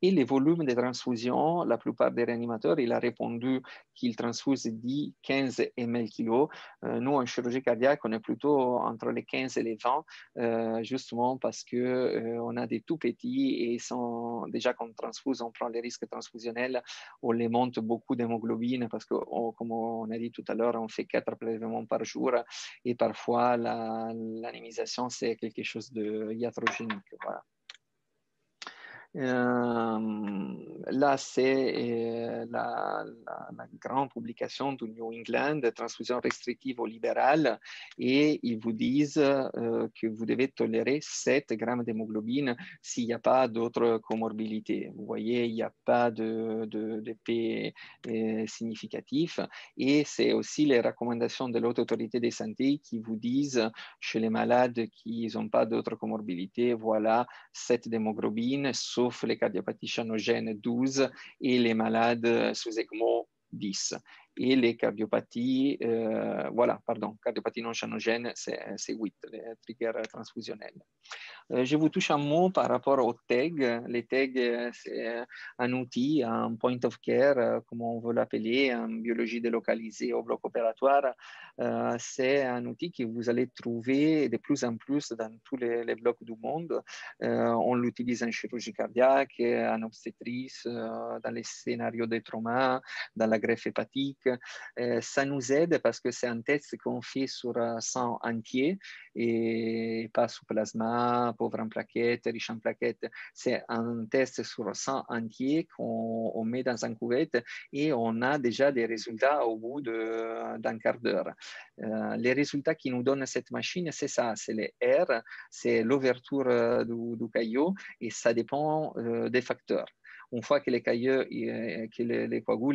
Et les volumes de transfusion, la plupart des réanimateurs, il a répondu qu'il transfuse 10, 15 ml kg. Nous, en chirurgie cardiaque, on est plutôt entre les 15 et les 20, justement parce qu'on a des tout petits et déjà qu'on transfuse, on prend les risques transfusionnels, on les monte beaucoup d'hémoglobine parce que, comme on a dit tout à l'heure, on fait 4 prélèvements par jour et parfois l'anémisation, c'est quelque chose de iatrogénique. Voilà. Là, c'est la grande publication du New England, transfusion restrictive au libéral, et ils vous disent que vous devez tolérer 7 grammes d'hémoglobine s'il n'y a pas d'autres comorbidités. Vous voyez, il n'y a pas de P significatif, et c'est aussi les recommandations de l'Haute Autorité de Santé qui vous disent, chez les malades qui n'ont pas d'autres comorbidités, voilà, 7 d'hémoglobine, sauf les cardiopathies chanogènes 12 et les malades sous ECMO 10. Et les cardiopathies, cardiopathies non chanogènes, c'est 8, les triggers transfusionnels. Je vous touche un mot par rapport aux TEG. Les TEG, c'est un outil, un point of care, comme on veut l'appeler, en biologie délocalisée au bloc opératoire. C'est un outil que vous allez trouver de plus en plus dans tous les blocs du monde. On l'utilise en chirurgie cardiaque, en obstétrice, dans les scénarios de trauma, dans la greffe hépatique. ça nous aide parce que c'est un test qu'on fait sur sang entier et pas sous plasma, pauvre en plaquettes, riche en plaquettes. C'est un test sur sang entier qu'on met dans un cuvette et on a déjà des résultats au bout d'un quart d'heure. Les résultats qui nous donnent cette machine, c'est ça, c'est les R, c'est l'ouverture du caillot et ça dépend des facteurs. Une fois que les coagules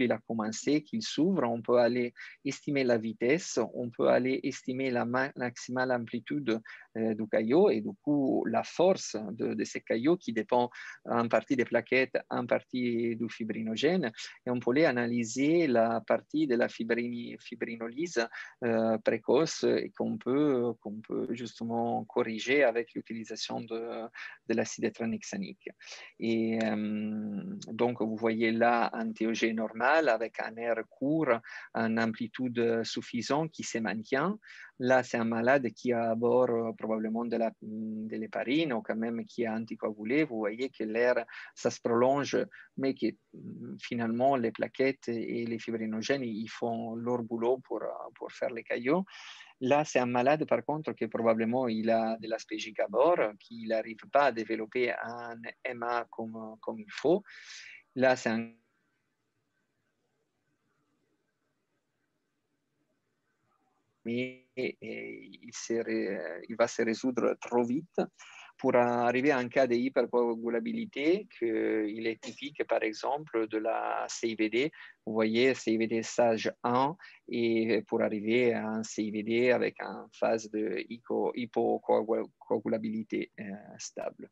il a commencé, qu'il s'ouvre, on peut aller estimer la vitesse, on peut aller estimer la maximale amplitude du caillot et du coup la force de ces caillots qui dépend en partie des plaquettes, en partie du fibrinogène et on peut aller analyser la partie de la fibrinolyse précoce et qu'on peut justement corriger avec l'utilisation de l'acide tranexamique. Et donc, vous voyez là un TEG normal avec un R court, une amplitude suffisante qui se maintient. Là, c'est un malade qui a à bord probablement de l'héparine ou quand même qui est anticoagulé. Vous voyez que l'air, ça se prolonge, mais que finalement, les plaquettes et les fibrinogènes, ils font leur boulot pour faire les caillots. Là, c'est un malade, par contre, qui probablement il a de l'aspégique à bord, qu'il n'arrive pas à développer un MA comme il faut. Là, c'est un mais il va se résoudre trop vite pour arriver à un cas de hypercoagulabilité qu'il est typique, par exemple, de la CIVD. Vous voyez, CIVD stage 1, et pour arriver à un CIVD avec une phase de hypocoagulabilité stable.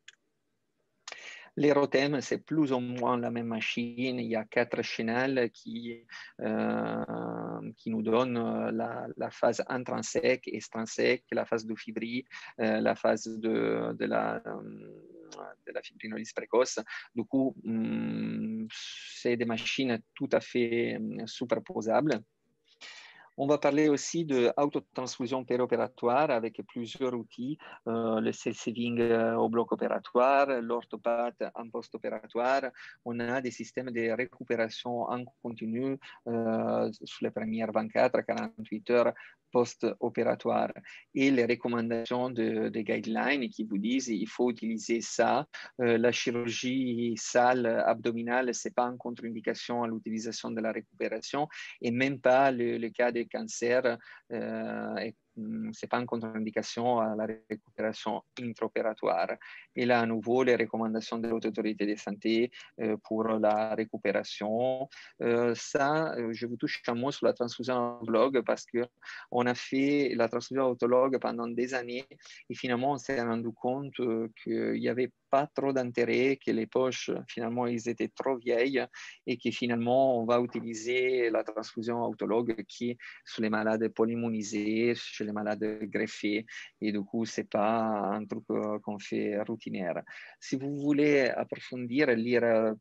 Les Rotem, c'est plus ou moins la même machine. Il y a 4 chenelles qui nous donnent la phase intrinsèque, extrinsèque, la phase de fibri, la phase de la fibrinolyse précoce. Du coup, c'est des machines tout à fait superposables. On va parler aussi d'autotransfusion péropératoire avec plusieurs outils, le cell-saving au bloc opératoire, l'orthopathe en post-opératoire. On a des systèmes de récupération en continu sur les premières 24 à 48 heures post-opératoire et les recommandations des guidelines qui vous disent qu'il faut utiliser ça. La chirurgie sale abdominale, ce n'est pas une contre-indication à l'utilisation de la récupération et même pas le cas de cancer, c'est pas une contre-indication à la récupération intraopératoire. Et là, à nouveau, les recommandations de l'autorité de santé pour la récupération. Ça, je vous touche un mot sur la transfusion autologue parce qu'on a fait la transfusion autologue pendant des années et finalement, on s'est rendu compte qu'il n'y avait pas trop d'intérêt, que les poches, finalement, ils étaient trop vieilles et que finalement, on va utiliser la transfusion autologue qui est sur les malades polyimmunisés, chez les malades greffés. Et du coup, ce n'est pas un truc qu'on fait routinaire. Si vous voulez approfondir, lire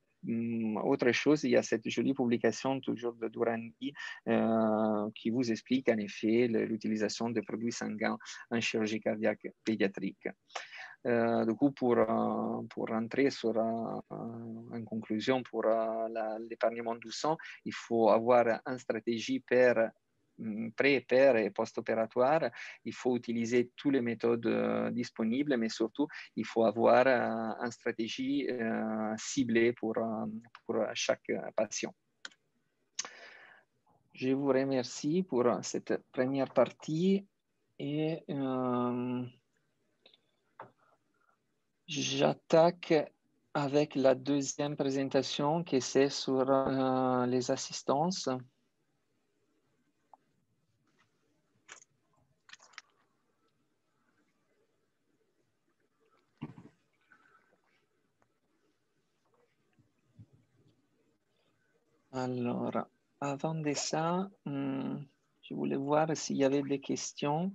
autre chose, il y a cette jolie publication toujours de Durandi qui vous explique en effet l'utilisation de produits sanguins en chirurgie cardiaque pédiatrique. Du coup, pour rentrer en conclusion pour l'épargnement du sang, il faut avoir une stratégie pré, per et post-opératoire. Il faut utiliser toutes les méthodes disponibles, mais surtout, il faut avoir une stratégie ciblée pour chaque patient. Je vous remercie pour cette première partie et j'attaque avec la deuxième présentation qui c'est sur les assistances. Alors, avant de ça, je voulais voir s'il y avait des questions.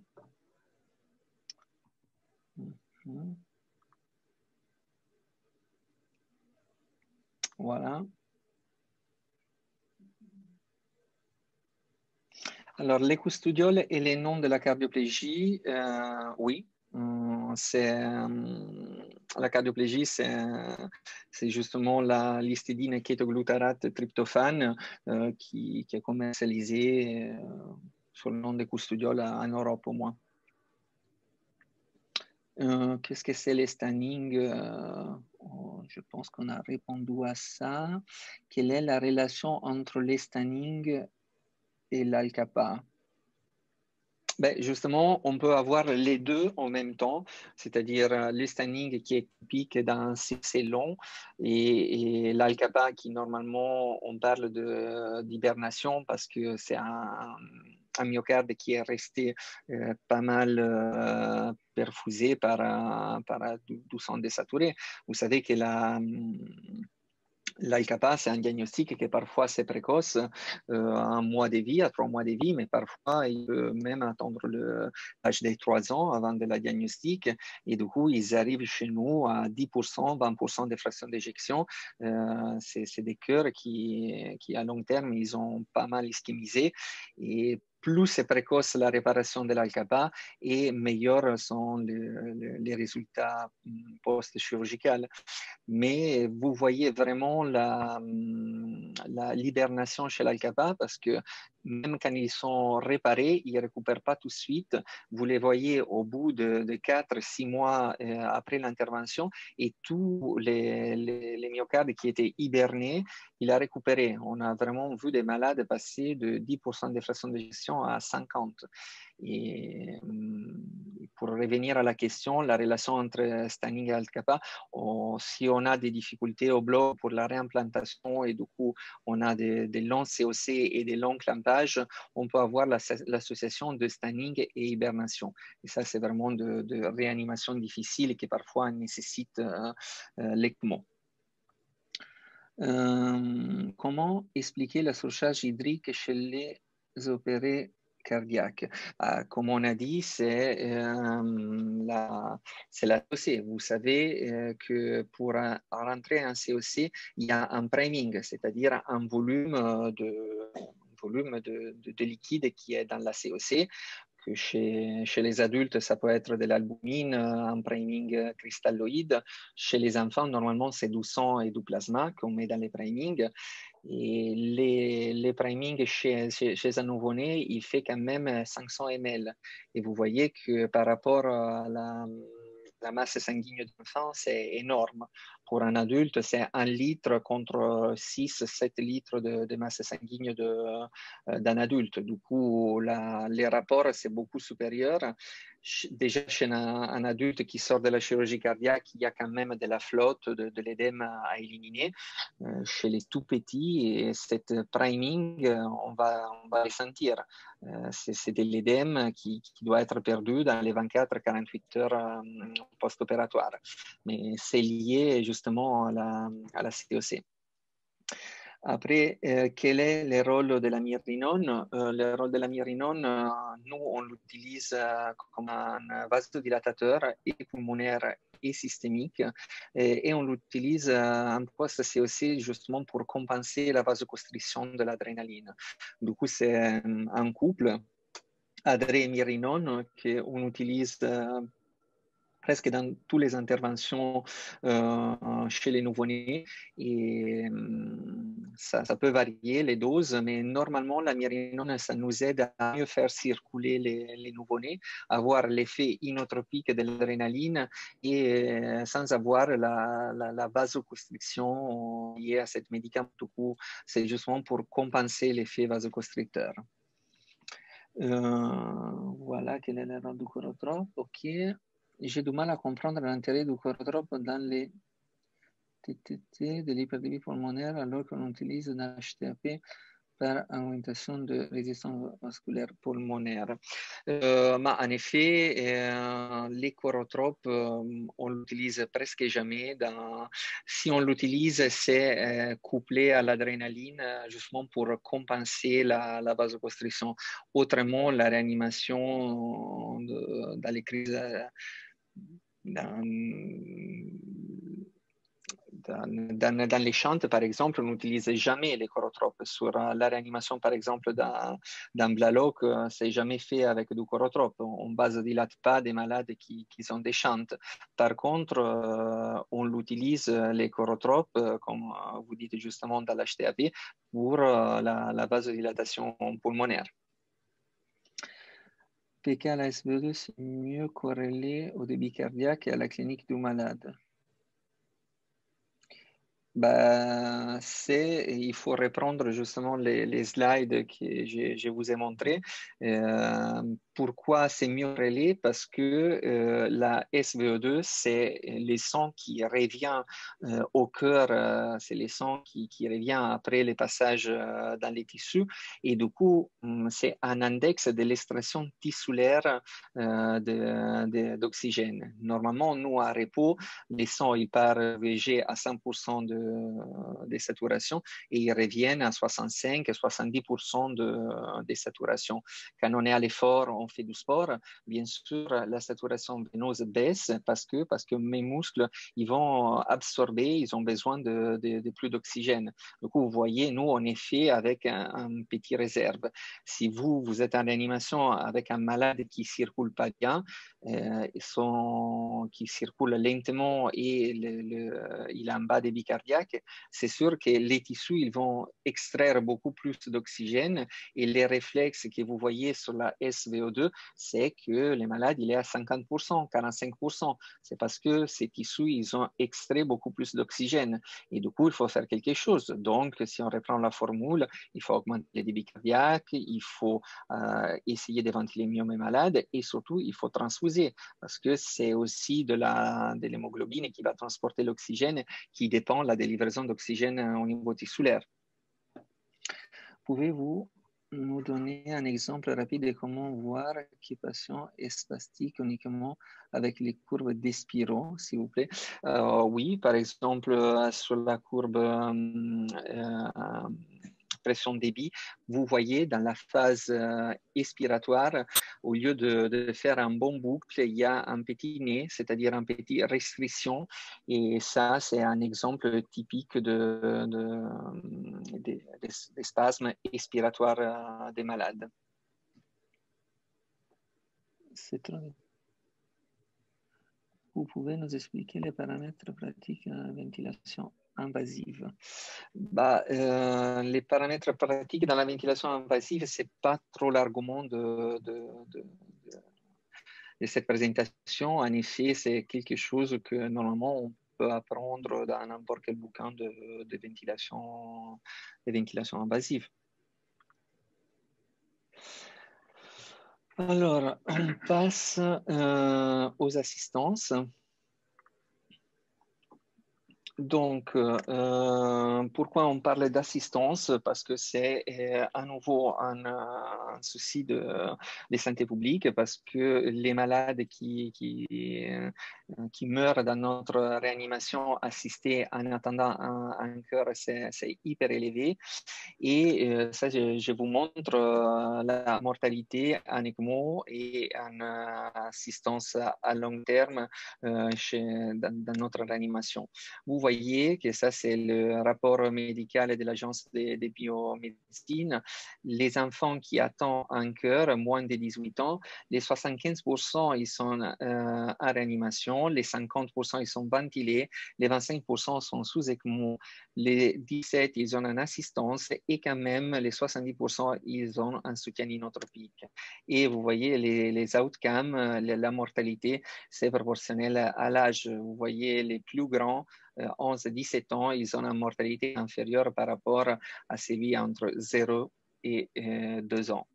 Voilà. Alors, l'écostudiole et les noms de la cardioplégie, oui. la cardioplégie, c'est justement la l'histidine kétoglutarate tryptophane qui est commercialisée sur le nom de Custudiol en Europe au moins. Qu'est-ce que c'est les stannings? Je pense qu'on a répondu à ça. Quelle est la relation entre les stannings et l'Al-Kappa? Ben, justement, on peut avoir les deux en même temps, c'est-à-dire le stanning qui est typique d'un CC long et l'Al-Kappa qui normalement on parle d'hibernation parce que c'est un myocarde qui est resté pas mal perfusé par du sang désaturé. Vous savez que l'Al-Kappa, c'est un diagnostic qui parfois c'est précoce, un mois de vie, à 3 mois de vie, mais parfois il peut même attendre l'âge des 3 ans avant de la diagnostic. Et du coup, ils arrivent chez nous à 10%, 20% de fractions d'éjection. C'est des cœurs qui, à long terme, ils ont pas mal ischémisé. Et plus c'est précoce la réparation de l'Al-Kappa et meilleurs sont les résultats post-chirurgicaux. Mais vous voyez vraiment l'hibernation chez l'Al-Kappa parce que même quand ils sont réparés, ils ne récupèrent pas tout de suite. Vous les voyez au bout de 4-6 mois après l'intervention et tous les myocardes qui étaient hibernés, il a récupéré. On a vraiment vu des malades passer de 10% de fractions de gestion à 50%. Et pour revenir à la question, la relation entre stanning et Al-Kappa, si on a des difficultés au bloc pour la réimplantation et du coup on a des longs COC et des longs clampages, on peut avoir l'association de stanning et hibernation. Et ça, c'est vraiment de réanimation difficile qui parfois nécessite l'ECMO. Comment expliquer la surcharge hydrique chez les opérés cardiaque. Comme on a dit, c'est la COC. Vous savez que pour rentrer en COC, il y a un priming, c'est-à-dire un volume de liquide qui est dans la COC. Que chez les adultes, ça peut être de l'albumine, un priming cristalloïde. Chez les enfants, normalement, c'est du sang et du plasma qu'on met dans les primings. Et les primings chez un nouveau-né, il fait quand même 500 ml. Et vous voyez que par rapport à la masse sanguine de l'enfant, c'est énorme. Pour un adulte, c'est 1 litre contre 6-7 litres de masse sanguine d'un adulte. Du coup, les rapports, c'est beaucoup supérieur. Déjà, chez un adulte qui sort de la chirurgie cardiaque, il y a quand même de la flotte, de l'édème à éliminer. Chez les tout petits, et cette priming, on va les sentir. C'est de l'édème qui doit être perdu dans les 24-48 heures post-opératoires. Mais c'est lié justement à la COC. Après, quel est le rôle de la myrrinone? Le rôle de la myrrinone, nous, on l'utilise comme un vasodilatateur et pulmonaire et systémique, et on l'utilise en post-COC justement pour compenser la vasoconstriction de l'adrénaline. Du coup, c'est un couple, adré-myrrinone, qu'on utilise presque dans toutes les interventions chez les nouveau-nés. Et ça peut varier les doses, mais normalement, la myrrinone, ça nous aide à mieux faire circuler les nouveau-nés, avoir l'effet inotropique de l'adrénaline et sans avoir la vasoconstriction liée à ce médicament. Du coup, c'est justement pour compenser l'effet vasoconstricteur. Voilà, quel est le rôle du chorotrope. OK. J'ai du mal à comprendre l'intérêt du chorotrope dans les TTT de l'hypertropie pulmonaire alors qu'on utilise un HTAP par augmentation de résistance vasculaire pulmonaire. En effet, les chorotropes, on l'utilise presque jamais. Si on l'utilise, c'est couplé à l'adrénaline justement pour compenser la vasoconstriction. Autrement, la réanimation dans les crises Dans les chantes, par exemple, on n'utilise jamais les chorotropes. Sur la réanimation, par exemple, dans Blaloc, c'est jamais fait avec du chorotrope. On ne vasodilate pas des malades qui ont des chantes. Par contre, on l'utilise, les chorotropes, comme vous dites justement dans l'HTAP, pour la vasodilatation pulmonaire. PK à la SVE2, c'est mieux corrélé au débit cardiaque et à la clinique du malade. Bah, il faut reprendre justement les slides que je vous ai montrés. Pourquoi c'est mieux corrélé? Parce que la SVO2, c'est les sons qui reviennent au cœur, c'est les sons qui reviennent après les passages dans les tissus. Et du coup, c'est un index de l'extraction tissulaire d'oxygène. Normalement, nous, à repos, les sons, ils partent VG à 100% de saturation et ils reviennent à 65-70% de saturation. Quand on est à l'effort, on fait du sport, bien sûr, la saturation veineuse baisse parce que mes muscles, ils vont absorber, ils ont besoin de plus d'oxygène. Du coup, vous voyez, nous, on est fait avec un petit réserve. Si vous êtes en réanimation avec un malade qui ne circule pas bien, qui circule lentement et il a un bas débit cardiaque, c'est sûr que les tissus ils vont extraire beaucoup plus d'oxygène et les réflexes que vous voyez sur la SVO2, c'est que les malades il est à 50%, 45%. C'est parce que ces tissus ils ont extrait beaucoup plus d'oxygène et du coup il faut faire quelque chose. Donc si on reprend la formule, il faut augmenter les débits cardiaques, il faut essayer de ventiler mieux mes malades et surtout il faut transfuser parce que c'est aussi de l'hémoglobine qui va transporter l'oxygène qui dépend de la délivraison d'oxygène au niveau tissulaire. Pouvez-vous nous donner un exemple rapide de comment voir qu'un patient est spastique uniquement avec les courbes d'Espiro, s'il vous plaît? Oui, par exemple, sur la courbe pression débit, vous voyez dans la phase expiratoire, au lieu de faire un bon boucle, il y a un petit nez, c'est-à-dire une petite restriction. Et ça, c'est un exemple typique des spasmes expiratoires des malades. Vous pouvez nous expliquer les paramètres pratiques de la ventilation invasive? Les paramètres pratiques dans la ventilation invasive, ce n'est pas trop l'argument de cette présentation. En effet, c'est quelque chose que normalement on peut apprendre dans n'importe quel bouquin de ventilation invasive. Alors, on passe aux assistances. Donc, pourquoi on parle d'assistance? Parce que c'est à nouveau un souci de santé publique, parce que les malades qui meurent dans notre réanimation assistée en attendant un cœur, c'est hyper élevé. Et ça, je vous montre la mortalité en ECMO et en assistance à long terme dans notre réanimation. Vous voyez que ça, c'est le rapport médical de l'Agence de biomédecine. Les enfants qui attendent un cœur, moins de 18 ans, les 75%, ils sont en réanimation, les 50%, ils sont ventilés, les 25% sont sous ECMO, les 17%, ils ont une assistance et quand même, les 70%, ils ont un soutien inotropique. Et vous voyez, les outcomes, la mortalité, c'est proportionnel à l'âge. Vous voyez, les plus grands, 11-17 ans, ils ont une mortalité inférieure par rapport à celui entre 0 et 2 ans.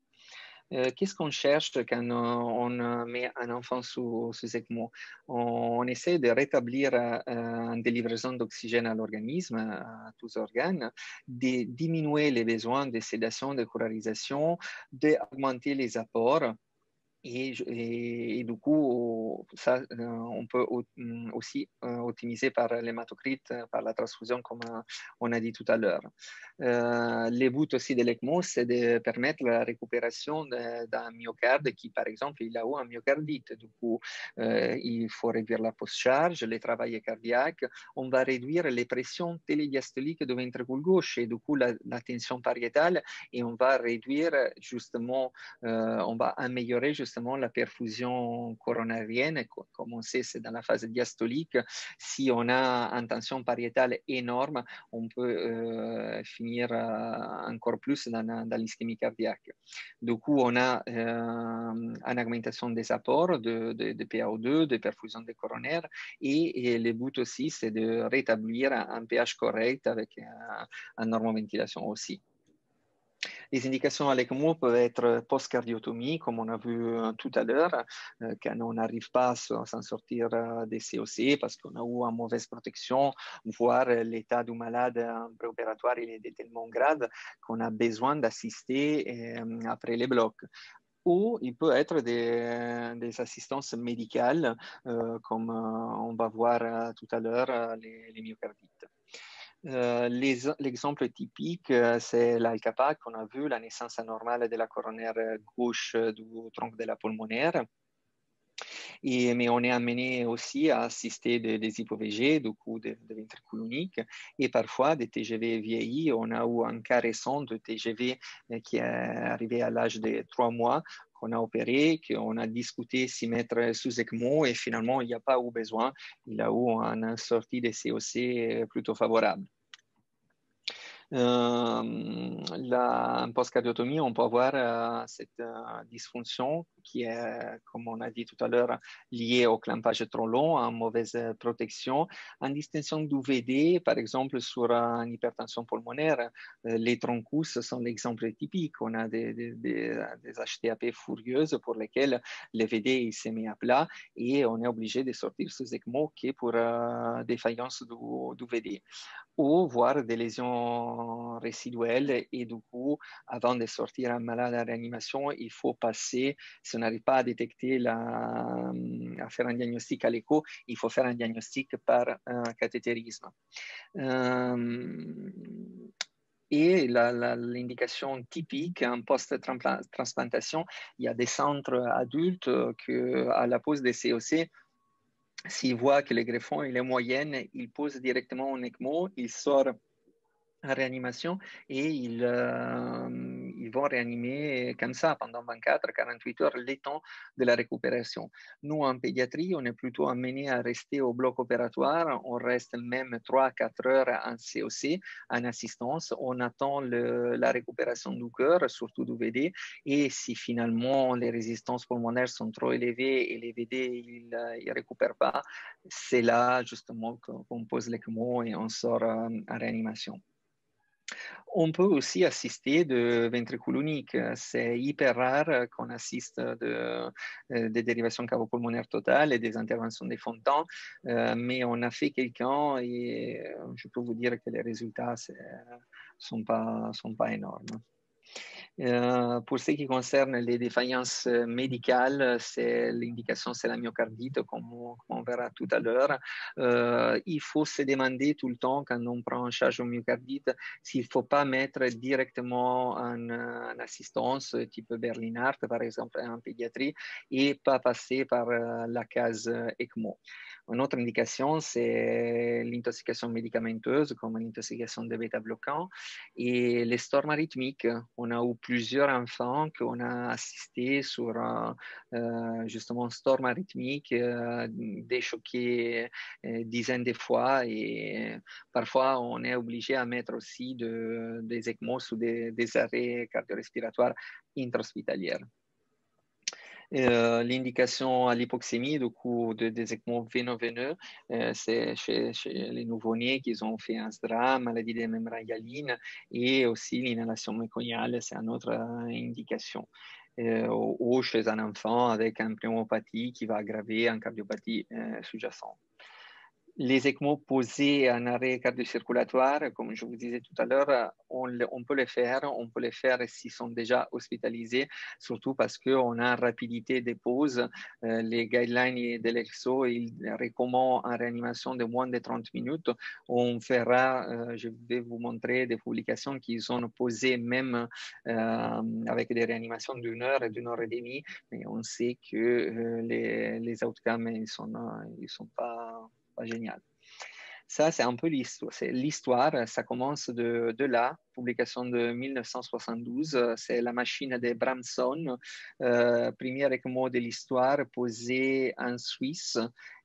Qu'est-ce qu'on cherche quand on met un enfant sous ECMO? On essaie de rétablir une délivraison d'oxygène à l'organisme, à tous les organes, de diminuer les besoins de sédation, de curarisation, d'augmenter les apports. Et du coup, ça, on peut aussi optimiser par l'hématocrite, par la transfusion, comme on a dit tout à l'heure. Le but aussi de l'ECMO, c'est de permettre la récupération d'un myocarde qui, par exemple, il a eu un myocardite. Du coup, il faut réduire la post-charge, les travails cardiaques. On va réduire les pressions télédiastoliques du ventricule gauche et du coup, la tension pariétale. Et on va réduire justement, on va améliorer justement la perfusion coronarienne. Comme on sait, c'est dans la phase diastolique. Si on a une tension pariétale énorme, on peut finir encore plus dans l'ischémie cardiaque. Du coup, on a une augmentation des apports de PaO2, de perfusion des coronaires, et le but aussi, c'est de rétablir un pH correct avec une normoventilation aussi. Les indications à l'ECMO peuvent être post-cardiotomie, comme on a vu tout à l'heure, quand on n'arrive pas à s'en sortir des COC parce qu'on a eu une mauvaise protection, voire l'état du malade préopératoire il est tellement grave qu'on a besoin d'assister après les blocs. Ou il peut être des assistances médicales, comme on va voir tout à l'heure les myocardites. L'exemple typique, c'est l'ALCAPA qu'on a vu, la naissance anormale de la coronaire gauche du tronc de la pulmonaire. Mais on est amené aussi à assister des hypo-VG, du coup de ventricule unique, et parfois des TGV vieillis. On a eu un cas récent de TGV qui est arrivé à l'âge de 3 mois, qu'on a opéré, qu'on a discuté s'y mettre sous ECMO, et finalement, il n'y a pas eu besoin. Il a eu une sortie de COC plutôt favorable. En post-cardiotomie, on peut avoir cette dysfonction qui est, comme on a dit tout à l'heure, liée au clampage trop long, à une mauvaise protection. En distinction du VD, par exemple, sur une hypertension pulmonaire, les troncus sont l'exemple typique. On a des HTAP furieuses pour lesquelles le VD il se met à plat et on est obligé de sortir sous ECMO qui est pour défaillance du VD. Ou voir des lésions résiduelles et du coup, avant de sortir un malade en réanimation, il faut passer, si on n'arrive pas à détecter, à faire un diagnostic à l'écho, il faut faire un diagnostic par cathétérisme. Et l'indication typique en post-transplantation, il y a des centres adultes qui, à la pose des COC, s'il voit que le greffon il est moyenne, il pose directement un ECMO, il sort en réanimation et ils vont réanimer comme ça pendant 24-48 heures, le temps de la récupération. Nous, en pédiatrie, on est plutôt amené à rester au bloc opératoire. On reste même 3-4 heures en COC, en assistance. On attend la récupération du cœur, surtout du VD. Et si finalement les résistances pulmonaires sont trop élevées et les VD ne récupèrent pas, c'est là justement qu'on pose l'ECMO et on sort en réanimation. On peut aussi assister de ventricule unique. C'est hyper rare qu'on assiste des dérivations cavo-pulmonaires totales et des interventions des fonds de temps, mais on a fait quelqu'un et je peux vous dire que les résultats ne sont pas énormes. Pour ce qui concerne les défaillances médicales, l'indication c'est la myocardite, comme on verra tout à l'heure. Il faut se demander tout le temps, quand on prend en charge une myocardite, s'il ne faut pas mettre directement en assistance, type Berlinart, par exemple, en pédiatrie, et pas passer par la case ECMO. Une autre indication, c'est l'intoxication médicamenteuse, comme l'intoxication de bêta-bloquants, et les storms arythmiques. On a eu plusieurs enfants qu'on a assistés sur justement storm arythmique, déchoqués dizaines de fois, et parfois on est obligé à mettre aussi des ECMO sous des arrêts cardio-respiratoires intra-hospitalières. L'indication à l'hypoxémie, du coup, des ECMO veineux, c'est chez les nouveau-nés qui ont fait un SDRA, maladie des membranes hyalines, et aussi l'inhalation méconiale, c'est une autre indication. Ou chez un enfant avec une pneumopathie qui va aggraver une cardiopathie sous-jacente. Les ECMO posés en arrêt cardio-circulatoire, comme je vous disais tout à l'heure, on peut les faire. On peut les faire s'ils sont déjà hospitalisés, surtout parce qu'on a une rapidité des pauses. Les guidelines de l'EXO, ils recommandent en réanimation de moins de 30 minutes. On fera, je vais vous montrer des publications qui sont posées même avec des réanimations d'une heure et demie, mais on sait que les outcomes, ils sont pas génial. Ça, c'est un peu l'histoire. C'est l'histoire, ça commence de là, publication de 1972. C'est la machine de Bramson, premier ECMO de l'histoire, posée en Suisse.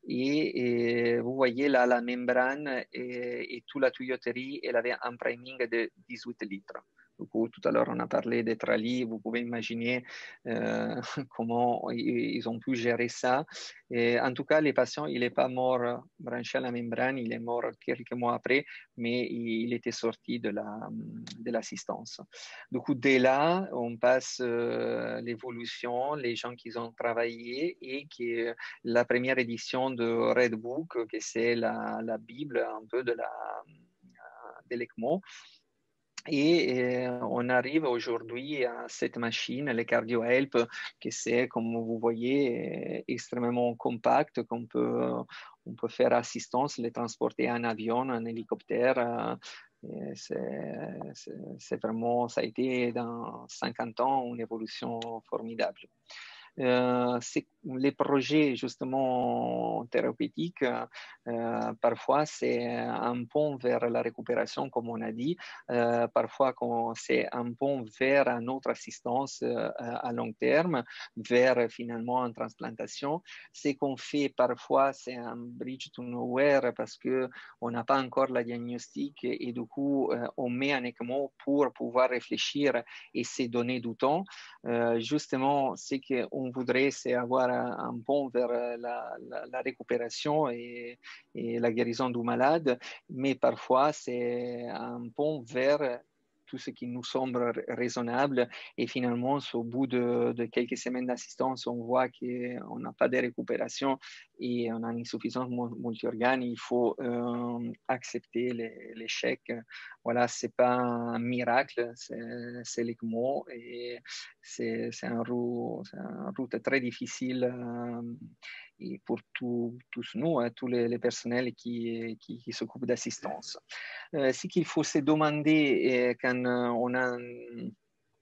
Et vous voyez là la membrane et toute la tuyauterie, elle avait un priming de 18 litres. Du coup, tout à l'heure, on a parlé des trallies. Vous pouvez imaginer comment ils ont pu gérer ça. Et en tout cas, le patient, il n'est pas mort branché à la membrane, il est mort quelques mois après, mais il était sorti de l'assistance. Du coup, dès là, on passe l'évolution, les gens qui ont travaillé et que la première édition de Red Book, que c'est la Bible un peu de l'ECMO. Et on arrive aujourd'hui à cette machine, le CardioHelp, que c'est, comme vous voyez, extrêmement compact, on peut faire assistance, les transporter en avion, en hélicoptère. C'est vraiment, ça a été dans 50 ans une évolution formidable. Les projets justement thérapeutiques, parfois c'est un pont vers la récupération, comme on a dit, parfois c'est un pont vers une autre assistance à long terme, vers finalement une transplantation. Ce qu'on fait parfois, c'est un bridge to nowhere parce qu'on n'a pas encore la diagnostic et du coup, on met un ECMO pour pouvoir réfléchir et se donner du temps. Justement, ce qu'on voudrait, c'est avoir un pont vers la récupération et la guérison du malade, mais parfois, c'est un pont vers tout ce qui nous semble raisonnable. Et finalement, au bout de quelques semaines d'assistance, on voit qu'on n'a pas de récupération et on a une insuffisance multi-organe. Il faut accepter l'échec. Voilà, ce n'est pas un miracle, c'est l'ECMO et c'est une route très difficile et pour tous nous, tous les personnels qui s'occupent d'assistance. Ce qu'il faut se demander quand on a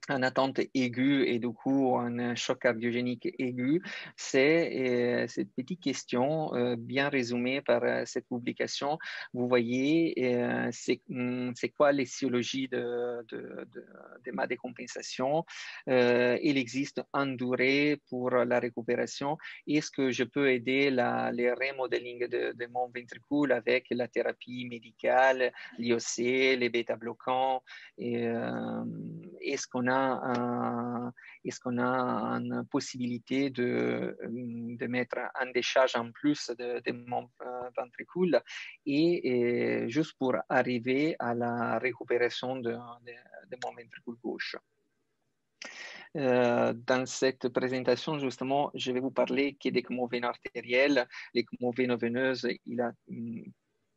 une attente aiguë et du coup un choc cardiogénique aigu, c'est cette petite question bien résumée par cette publication. Vous voyez, c'est quoi l'étiologie de ma décompensation? Il existe une durée pour la récupération. Est-ce que je peux aider le remodeling de mon ventricule avec la thérapie médicale, l'IOC, les bêta-bloquants? Est-ce qu'on a une possibilité de mettre un décharge en plus de mon ventricule et juste pour arriver à la récupération de mon ventricule gauche. Dans cette présentation, justement, je vais vous parler d'ECMO veineux artériel. L'ECMO veineuse, il a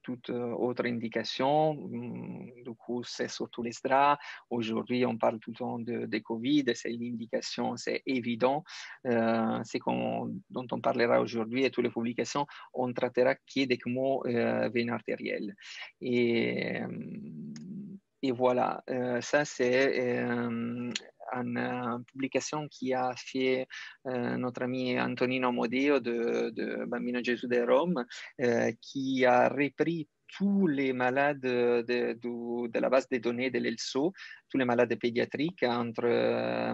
toute autre indication. Du coup, c'est surtout les draps. Aujourd'hui, on parle tout le temps de Covid. C'est l'indication, c'est évident. C'est dont on parlera aujourd'hui et toutes les publications, on traitera d'ECMO veineux artériel. Et voilà, ça c'est une publication qui a fait notre ami Antonino Modeo de Bambino Gesù de Rome, qui a repris tous les malades de la base des données de l'ELSO, tous les malades pédiatriques entre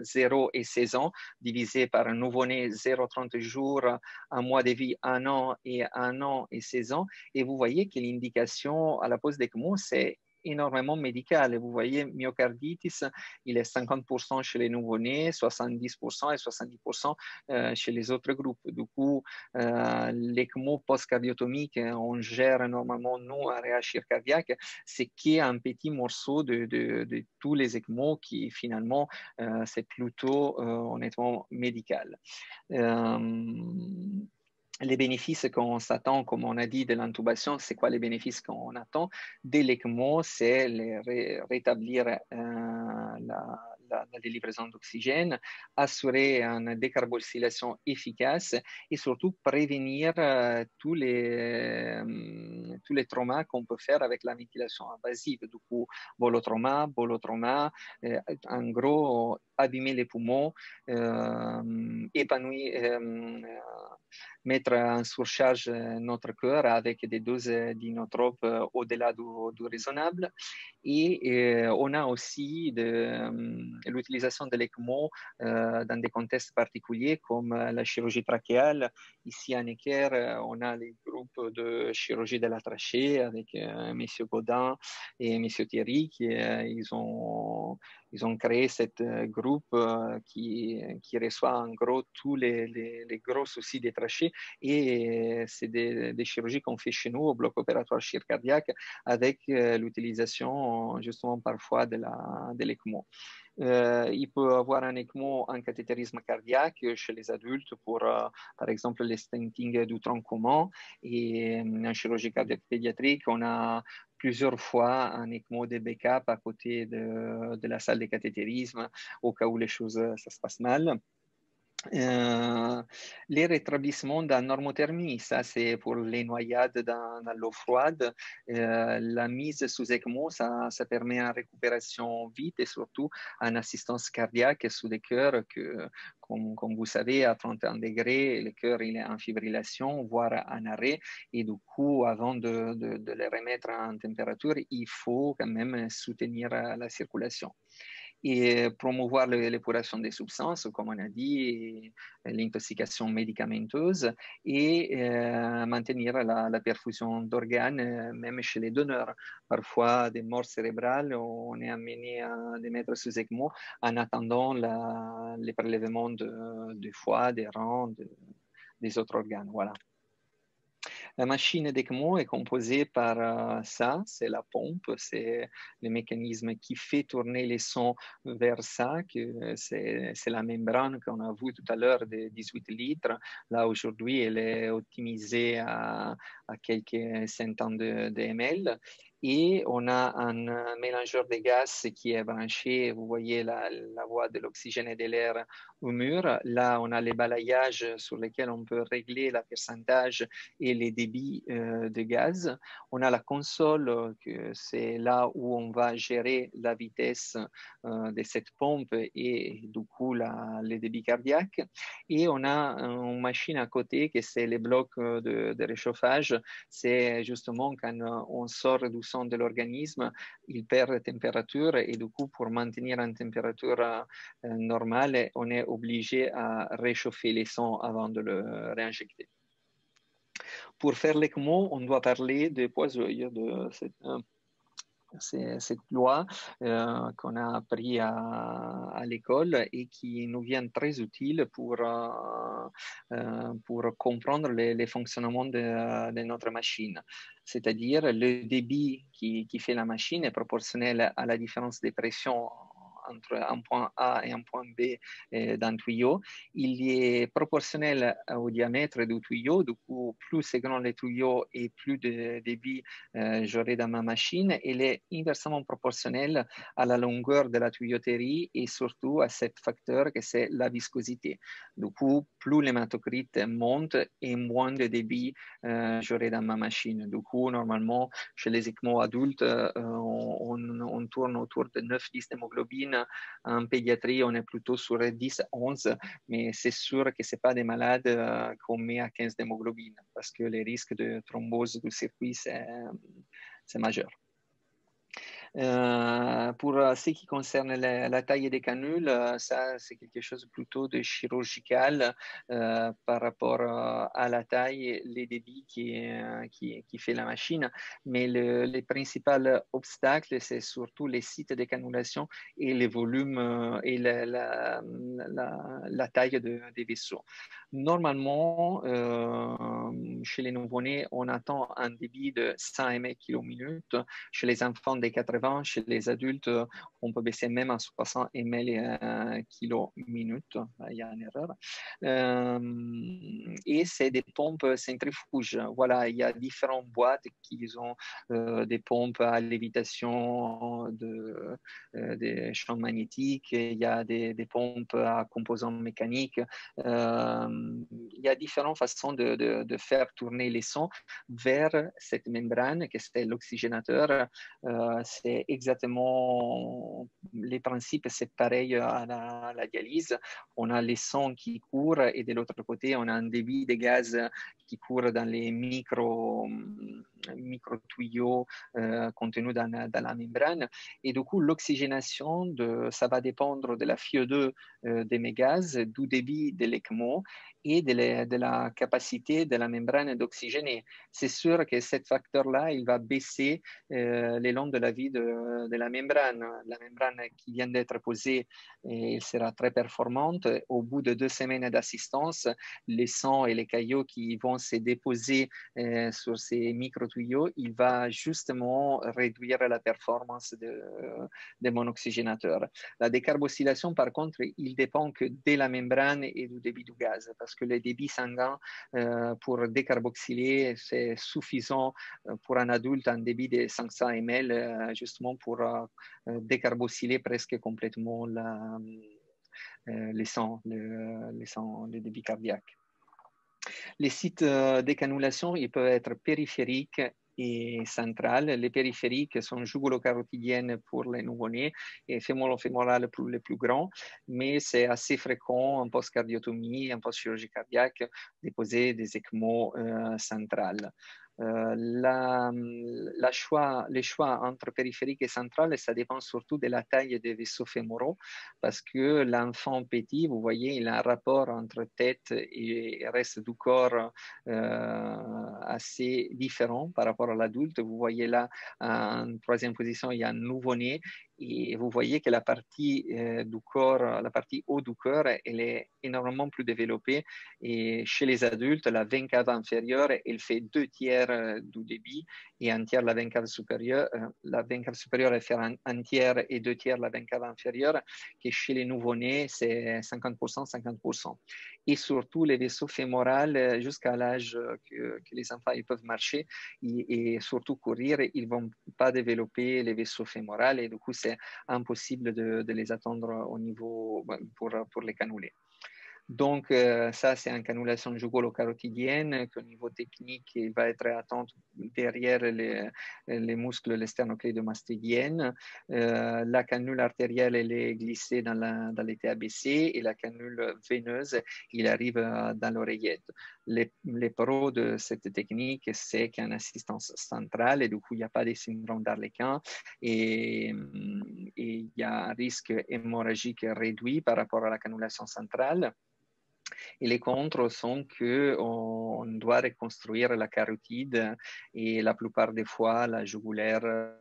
0 et 16 ans, divisés par un nouveau-né 0,30 jours, un mois de vie, 1 an et 1 an et 16 ans. Et vous voyez que l'indication à la pose d'ECMO, c'est énormément médical. Vous voyez, myocarditis, il est 50% chez les nouveau-nés, 70% et 70% chez les autres groupes. Du coup, l'ECMO post-cardiotomique, on gère normalement, nous, un réagir cardiaque, c'est un petit morceau de tous les ECMO qui, finalement, c'est plutôt, honnêtement, médical. les bénéfices qu'on s'attend, comme on a dit, de l'intubation, c'est quoi les bénéfices qu'on attend? Dès l'ECMO, c'est rétablir la livraison d'oxygène, assurer une décarbosylation efficace et surtout prévenir tous les traumas qu'on peut faire avec la ventilation invasive. Du coup, bolotrauma, en gros, abîmer les poumons, épanouir, mettre en surcharge notre cœur avec des doses d'inotropes au-delà du raisonnable. Et on a aussi l'utilisation de l'ECMO dans des contextes particuliers comme la chirurgie trachéale. Ici à Necker, on a les groupes de chirurgie de la trachée avec M. Godin et M. Thierry qui ils ont créé cette groupe qui reçoit en gros tous les gros soucis des trachées et c'est des chirurgies qu'on fait chez nous au bloc opératoire chir cardiaque avec l'utilisation justement parfois de l'ECMO. Il peut avoir un ECMO en cathétérisme cardiaque chez les adultes pour, par exemple, les stenting du tronc commun et en chirurgie cardiaque pédiatrique, on a plusieurs fois un ECMO de backup à côté de la salle de cathétérisme au cas où les choses ça se passe mal. Les rétablissements de normothermie, ça c'est pour les noyades dans l'eau froide. La mise sous ECMO, ça permet une récupération vite et surtout une assistance cardiaque sous le cœur que, comme vous savez, à 31 degrés, le cœur il est en fibrillation, voire en arrêt. Et du coup, avant de le remettre en température, il faut quand même soutenir la circulation et promouvoir l'épuration des substances, comme on a dit, l'intoxication médicamenteuse et maintenir la perfusion d'organes, même chez les donneurs. Parfois, des morts cérébrales, on est amené à les mettre sous ECMO en attendant les prélèvements du foie, des reins, des autres organes. Voilà. La machine d'ECMO est composée par ça, c'est la pompe, c'est le mécanisme qui fait tourner les sons vers ça, c'est la membrane qu'on a vue tout à l'heure de 18 litres. Là, aujourd'hui, elle est optimisée à quelques centaines de ml. Et on a un mélangeur de gaz qui est branché, vous voyez la voie de l'oxygène et de l'air au mur. Là, on a les balayages sur lesquels on peut régler le pourcentage et les débits de gaz. On a la console, que c'est là où on va gérer la vitesse de cette pompe et du coup les débits cardiaques. Et on a une machine à côté que c'est les blocs de réchauffage. C'est justement quand on sort du sang de l'organisme, il perd température et du coup, pour maintenir une température normale, on est obligé à réchauffer les sangs avant de le réinjecter. Pour faire l'ECMO, on doit parler de Poiseuille, de cette loi qu'on a appris à l'école et qui nous vient très utile pour comprendre les fonctionnements de notre machine. C'est-à-dire le débit qui fait la machine est proportionnel à la différence de pression entre un point A et un point B d'un tuyau. Il est proportionnel au diamètre du tuyau. Du coup, plus c'est grand le tuyau et plus de débit j'aurai dans ma machine. Il est inversement proportionnel à la longueur de la tuyauterie et surtout à ce facteur que c'est la viscosité. Du coup, plus l'hématocrit monte et moins de débit j'aurai dans ma machine. Du coup, normalement, chez les ECMO adultes, on tourne autour de 9-10 d'hémoglobine. En pédiatrie, on est plutôt sur 10-11, mais c'est sûr que ce n'est pas des malades qu'on met à 15 d'hémoglobine parce que les risques de thrombose du circuit, c'est majeur. Pour ce qui concerne la taille des canules, ça c'est quelque chose plutôt de chirurgical par rapport à la taille, les débits qui fait la machine. Mais les principaux obstacles, c'est surtout les sites de canulation et les volumes et la taille des vaisseaux. Normalement, chez les nouveau-nés, on attend un débit de 100 ml kg minute. Chez les enfants, des 80. Chez les adultes, on peut baisser même à 60 ml kg minute. Il y a une erreur. Et c'est des pompes centrifuges. Voilà, il y a différentes boîtes qui ont des pompes à lévitation, des champs magnétiques, il y a des pompes à composants mécaniques. Il y a différentes façons de faire tourner les sons vers cette membrane, que c'est l'oxygénateur. C'est exactement, les principes, c'est pareil à la dialyse. On a les sons qui courent et de l'autre côté, on a un débit de gaz qui court dans les micro-tuyaux contenus dans la membrane. Et du coup, l'oxygénation, ça va dépendre de la FiO2 de mes gaz, du débit de l'ECMO et de la capacité de la membrane d'oxygéner. C'est sûr que ce facteur-là, il va baisser le long de la vie de la membrane. La membrane qui vient d'être posée, elle sera très performante. Au bout de 2 semaines d'assistance, les sangs et les caillots qui vont se déposer sur ces micro-tuyaux, il va justement réduire la performance de mon oxygénateur. La décarbosylation, par contre, il dépend que de la membrane et du débit du gaz, parce que le débit sanguin pour décarboxyler, c'est suffisant pour un adulte, un débit de 500 ml, justement pour décarboxyler presque complètement les sangs, le débit cardiaque. Les sites de cannulation, ils peuvent être périphériques et centrales. Les périphériques sont jugulo-carotidiennes pour les nouveau-nés et fémoro-fémorales pour les plus grands, mais c'est assez fréquent en post-cardiotomie, en post-chirurgie cardiaque, de poser des ECMO centrales. Les choix entre périphérique et central, ça dépend surtout de la taille des vaisseaux fémoraux, parce que l'enfant petit, vous voyez, il a un rapport entre tête et reste du corps assez différent par rapport à l'adulte. Vous voyez là, en troisième position, il y a un nouveau-né. Et vous voyez que la partie du corps, la partie haut du corps, elle est énormément plus développée. Et chez les adultes, la veine cave inférieure, elle fait 2/3 du débit et un tiers la veine cave supérieure. La veine cave supérieure, elle fait un tiers et 2/3 la veine cave inférieure, que chez les nouveau-nés, c'est 50%, 50%. Et surtout, les vaisseaux fémorales, jusqu'à l'âge que les enfants ils peuvent marcher et surtout courir, ils ne vont pas développer les vaisseaux fémorales et du coup, c'est impossible de les attendre au niveau pour les canuler. Donc, ça, c'est une cannulation jugulo-carotidienne qu'au niveau technique, il va être attente derrière les muscles, les sternocléidomastoïdiennes. La canule artérielle, elle est glissée dans les TABC et la canule veineuse, il arrive dans l'oreillette. Les pros de cette technique, c'est qu'il y a une assistance centrale et du coup, il n'y a pas de syndrome d'Arlequin et il y a un risque hémorragique réduit par rapport à la cannulation centrale. Et les contres sont qu'on doit reconstruire la carotide et la plupart des fois la jugulaire.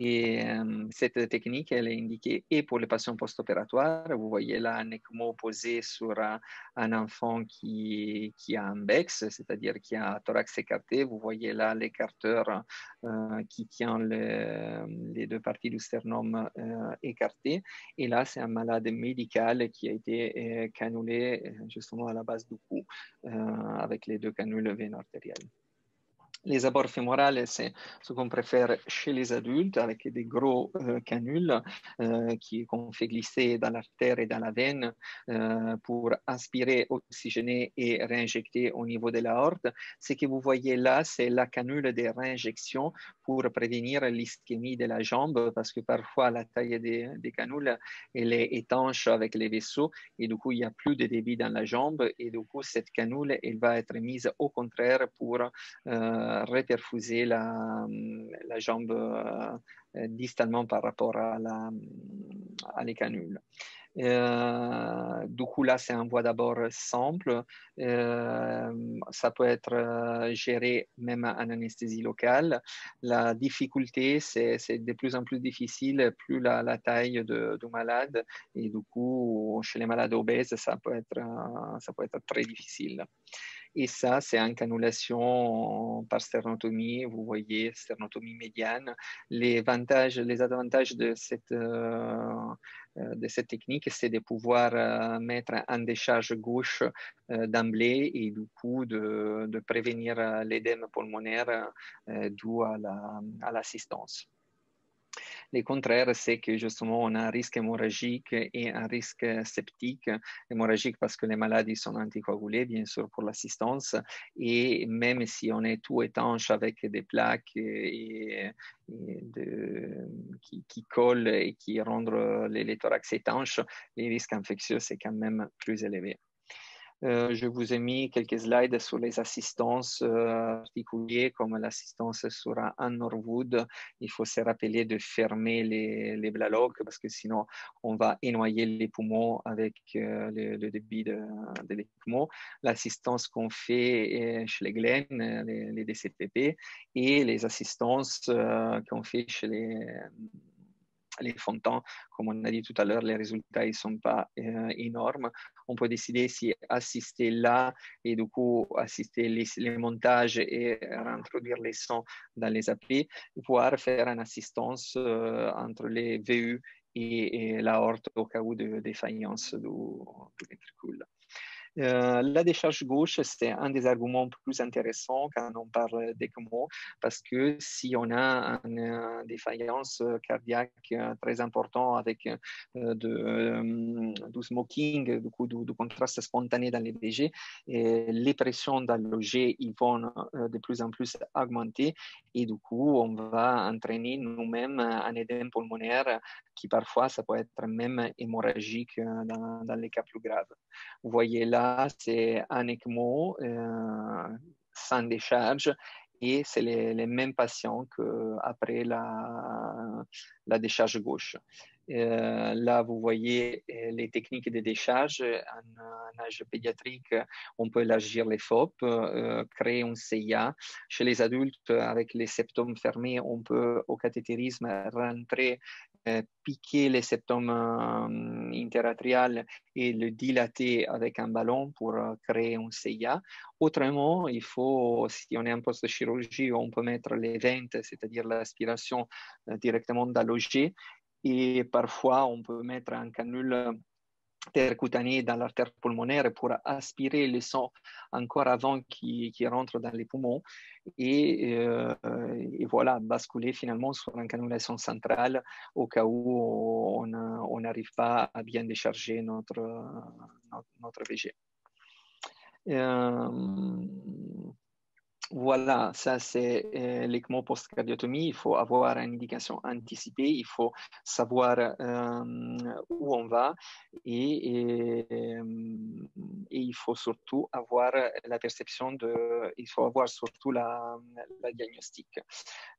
Et cette technique, elle est indiquée et pour les patients post-opératoires. Vous voyez là un ECMO posé sur un enfant qui a un BEX, c'est-à-dire qui a un thorax écarté. Vous voyez là l'écarteur qui tient les deux parties du sternum écartées. Et là, c'est un malade médical qui a été canulé justement à la base du cou avec les deux canules veiно-artérielles. Les abords fémorales, c'est ce qu'on préfère chez les adultes avec des gros canules qu'on fait glisser dans l'artère et dans la veine pour aspirer, oxygéner et réinjecter au niveau de l'aorte. Ce que vous voyez là, c'est la canule de réinjection pour prévenir l'ischémie de la jambe parce que parfois la taille des canules, elle est étanche avec les vaisseaux et du coup, il n'y a plus de débit dans la jambe et du coup, cette canule, elle va être mise au contraire pour reperfuser la jambe distalement par rapport à les canules. Du coup, là, c'est un voie d'abord simple. Ça peut être géré même en anesthésie locale. La difficulté, c'est de plus en plus difficile, plus la taille du malade. Et du coup, chez les malades obèses, ça peut être très difficile. Et ça, c'est en cannulation par sternotomie. Vous voyez, sternotomie médiane. Les avantages de cette technique, c'est de pouvoir mettre en décharge gauche d'emblée et du coup de prévenir l'édème pulmonaire dû à l'assistance. Le contraire, c'est que justement, on a un risque hémorragique et un risque septique. Hémorragique parce que les maladies sont anticoagulées, bien sûr, pour l'assistance. Et même si on est tout étanche avec des plaques qui collent et qui rendent les thorax étanches, les risques infectieux, c'est quand même plus élevé. Je vous ai mis quelques slides sur les assistances particulières, comme l'assistance sur un Norwood. Il faut se rappeler de fermer les blalogues parce que sinon, on va énoyer les poumons avec le débit de l'équipement. L'assistance qu'on fait chez les Glen, les DCPP, et les assistances qu'on fait chez les Fontans, comme on a dit tout à l'heure, les résultats ne sont pas énormes. On peut décider si assister là et du coup assister les montages et réintroduire les sons dans les applis, voire faire une assistance entre les VU et l'aorte au cas où de défaillance du ventricule. La décharge gauche, c'est un des arguments plus intéressants quand on parle d'ECMO, parce que si on a une défaillance cardiaque très importante avec du smoking, du coup, du contraste spontané dans les VG, les pressions dans l'OG ils vont de plus en plus augmenter et du coup, on va entraîner nous-mêmes un édème pulmonaire qui parfois, ça peut être même hémorragique dans les cas plus graves. Vous voyez là, c'est un ECMO sans décharge et c'est les mêmes patients qu'après la décharge gauche. Là, vous voyez les techniques de décharge. En âge pédiatrique, on peut élargir les FOP, créer un CIA. Chez les adultes, avec les septums fermés, on peut, au cathétérisme, rentrer, piquer les septums interatriales et le dilater avec un ballon pour créer un CIA. Autrement, il faut, si on est en post-chirurgie, on peut mettre les ventes, c'est-à-dire l'aspiration directement dans l'OG. Et parfois, on peut mettre un canule percutané dans l'artère pulmonaire pour aspirer le sang encore avant qu'il rentre dans les poumons et voilà, basculer finalement sur une cannulation centrale au cas où on n'arrive pas à bien décharger notre VG. Voilà, ça c'est l'ECMO post-cardiotomie. Il faut avoir une indication anticipée, il faut savoir où on va et il faut surtout avoir la perception il faut avoir surtout la diagnostic.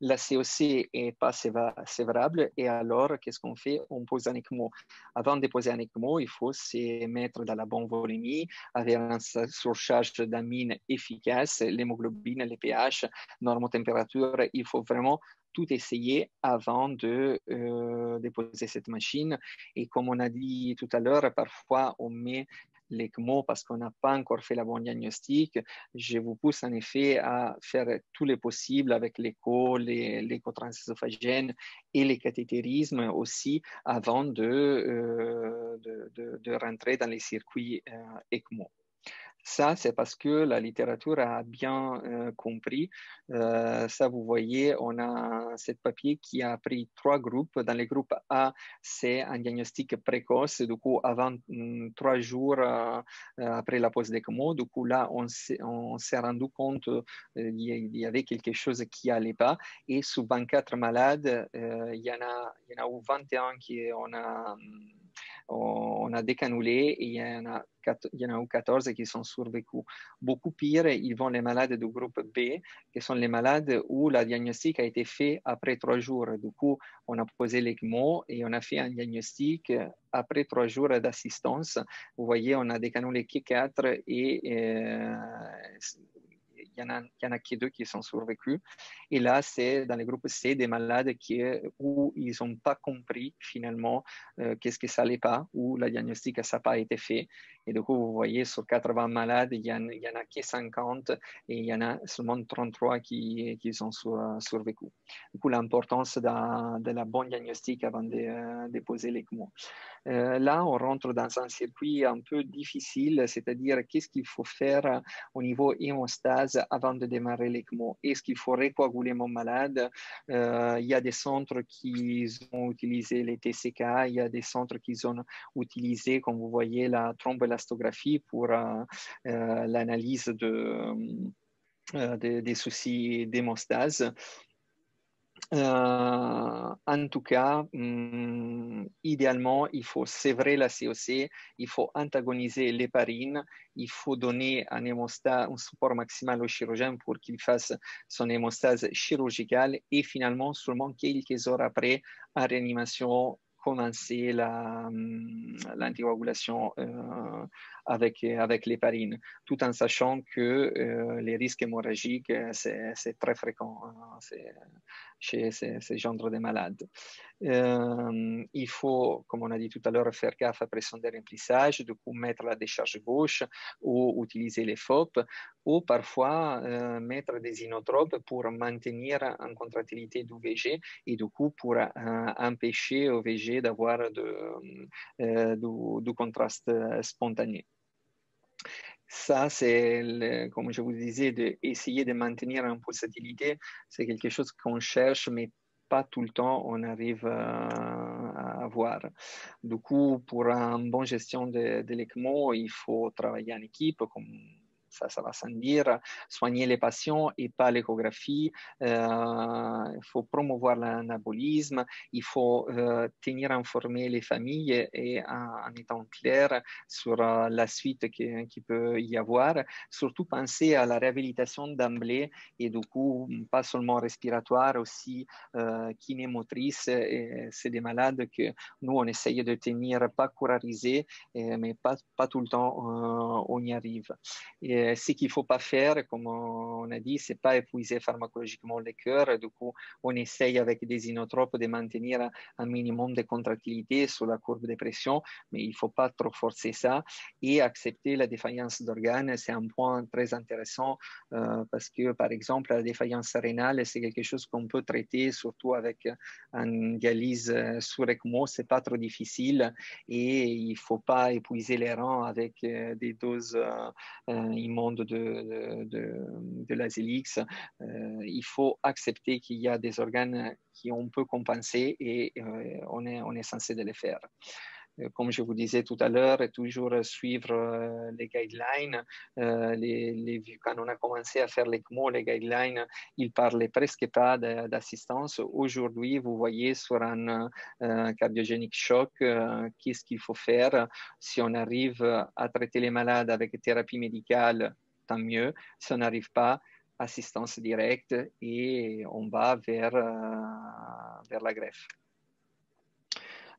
La COC n'est pas sévrable et alors qu'est-ce qu'on fait? On pose un ECMO. Avant de poser un ECMO, il faut se mettre dans la bonne volémie, avoir une surcharge d'amine efficace, l'hémoglobine, les pH, normotempérature. Il faut vraiment tout essayer avant de déposer cette machine. Et comme on a dit tout à l'heure, parfois on met l'ECMO parce qu'on n'a pas encore fait la bonne diagnostic. Je vous pousse en effet à faire tout le possible avec l'écho, l'écho-transœsophagène et les cathétérismes aussi avant de rentrer dans les circuits ECMO. Ça, c'est parce que la littérature a bien compris. Ça, vous voyez, on a ce papier qui a pris 3 groupes. Dans les groupes A, c'est un diagnostic précoce, du coup, avant 3 jours après la pose d'ECMO. Du coup, là, on s'est rendu compte qu'il y avait quelque chose qui n'allait pas. Et sur 24 malades, il y en a eu 21 qui on a décanulé et il y en a 14 qui sont survécus. Beaucoup pire, ils vont les malades du groupe B, qui sont les malades où la diagnostic a été fait après 3 jours. Du coup, on a posé l'ECMO et on a fait un diagnostic après 3 jours d'assistance. Vous voyez, on a décanulé que 4 et il y en a que 2 qui sont survécus. Et là, c'est dans le groupe C des malades où ils n'ont pas compris finalement qu'est-ce que ça n'allait pas, où la diagnostic n'a pas été fait. Et du coup, vous voyez, sur 80 malades, il y en a que 50 et il y en a seulement 33 qui sont survécus. Du coup, l'importance de la bonne diagnostic avant de poser l'ECMO. Là, on rentre dans un circuit un peu difficile, c'est-à-dire qu'est-ce qu'il faut faire au niveau hémostase avant de démarrer l'ECMO. Est-ce qu'il faut recoaguler mon malade? Il y a des centres qui ont utilisé les TCK, il y a des centres qui ont utilisé, comme vous voyez, la thromboélastographie pour l'analyse des soucis d'hémostase. En tout cas, idéalement, il faut sévrer la COC, il faut antagoniser l'héparine, il faut donner un support maximal au chirurgien pour qu'il fasse son hémostase chirurgicale et finalement, seulement quelques heures après, en réanimation, commencer l'anticoagulation avec l'héparine, tout en sachant que les risques hémorragiques, c'est très fréquent chez ces genres de malades. Il faut, comme on a dit tout à l'heure, faire gaffe après son remplissage, du coup mettre la décharge gauche ou utiliser les FOP, ou parfois mettre des inotropes pour maintenir en contractilité du VG et du coup pour empêcher au VG d'avoir du contraste spontané. Ça, c'est, comme je vous disais, d'essayer de maintenir une pulsatilité. C'est quelque chose qu'on cherche, mais pas tout le temps on arrive à avoir. Du coup, pour une bonne gestion de l'ECMO, il faut travailler en équipe, comme ça va sans dire, soigner les patients et pas l'échographie. Il faut promouvoir l'anabolisme, il faut tenir informés les familles et en étant clair sur la suite qui peut y avoir. Surtout penser à la réhabilitation d'emblée et du coup, pas seulement respiratoire, aussi kinémotrice. C'est des malades que nous, on essaye de tenir pas courarisés, mais pas tout le temps on y arrive. Et ce qu'il ne faut pas faire, comme on a dit, c'est pas épuiser pharmacologiquement le cœur. Du coup, on essaye avec des inotropes de maintenir un minimum de contractilité sur la courbe de pression, mais il ne faut pas trop forcer ça. Et accepter la défaillance d'organes, c'est un point très intéressant parce que, par exemple, la défaillance rénale, c'est quelque chose qu'on peut traiter, surtout avec une dialyse sur ECMO, c'est pas trop difficile et il ne faut pas épuiser les reins avec des doses immondes de l'Azélix. Il faut accepter qu'il y a des organes qu'on peut compenser et on est censé de les faire. Comme je vous disais tout à l'heure, toujours suivre les guidelines. Quand on a commencé à faire l'ECMO, les guidelines, ils ne parlaient presque pas d'assistance. Aujourd'hui, vous voyez sur un cardiogénique choc, qu'est-ce qu'il faut faire si on arrive à traiter les malades avec thérapie médicale, tant mieux. Si on n'arrive pas, assistance directe et on va vers la greffe.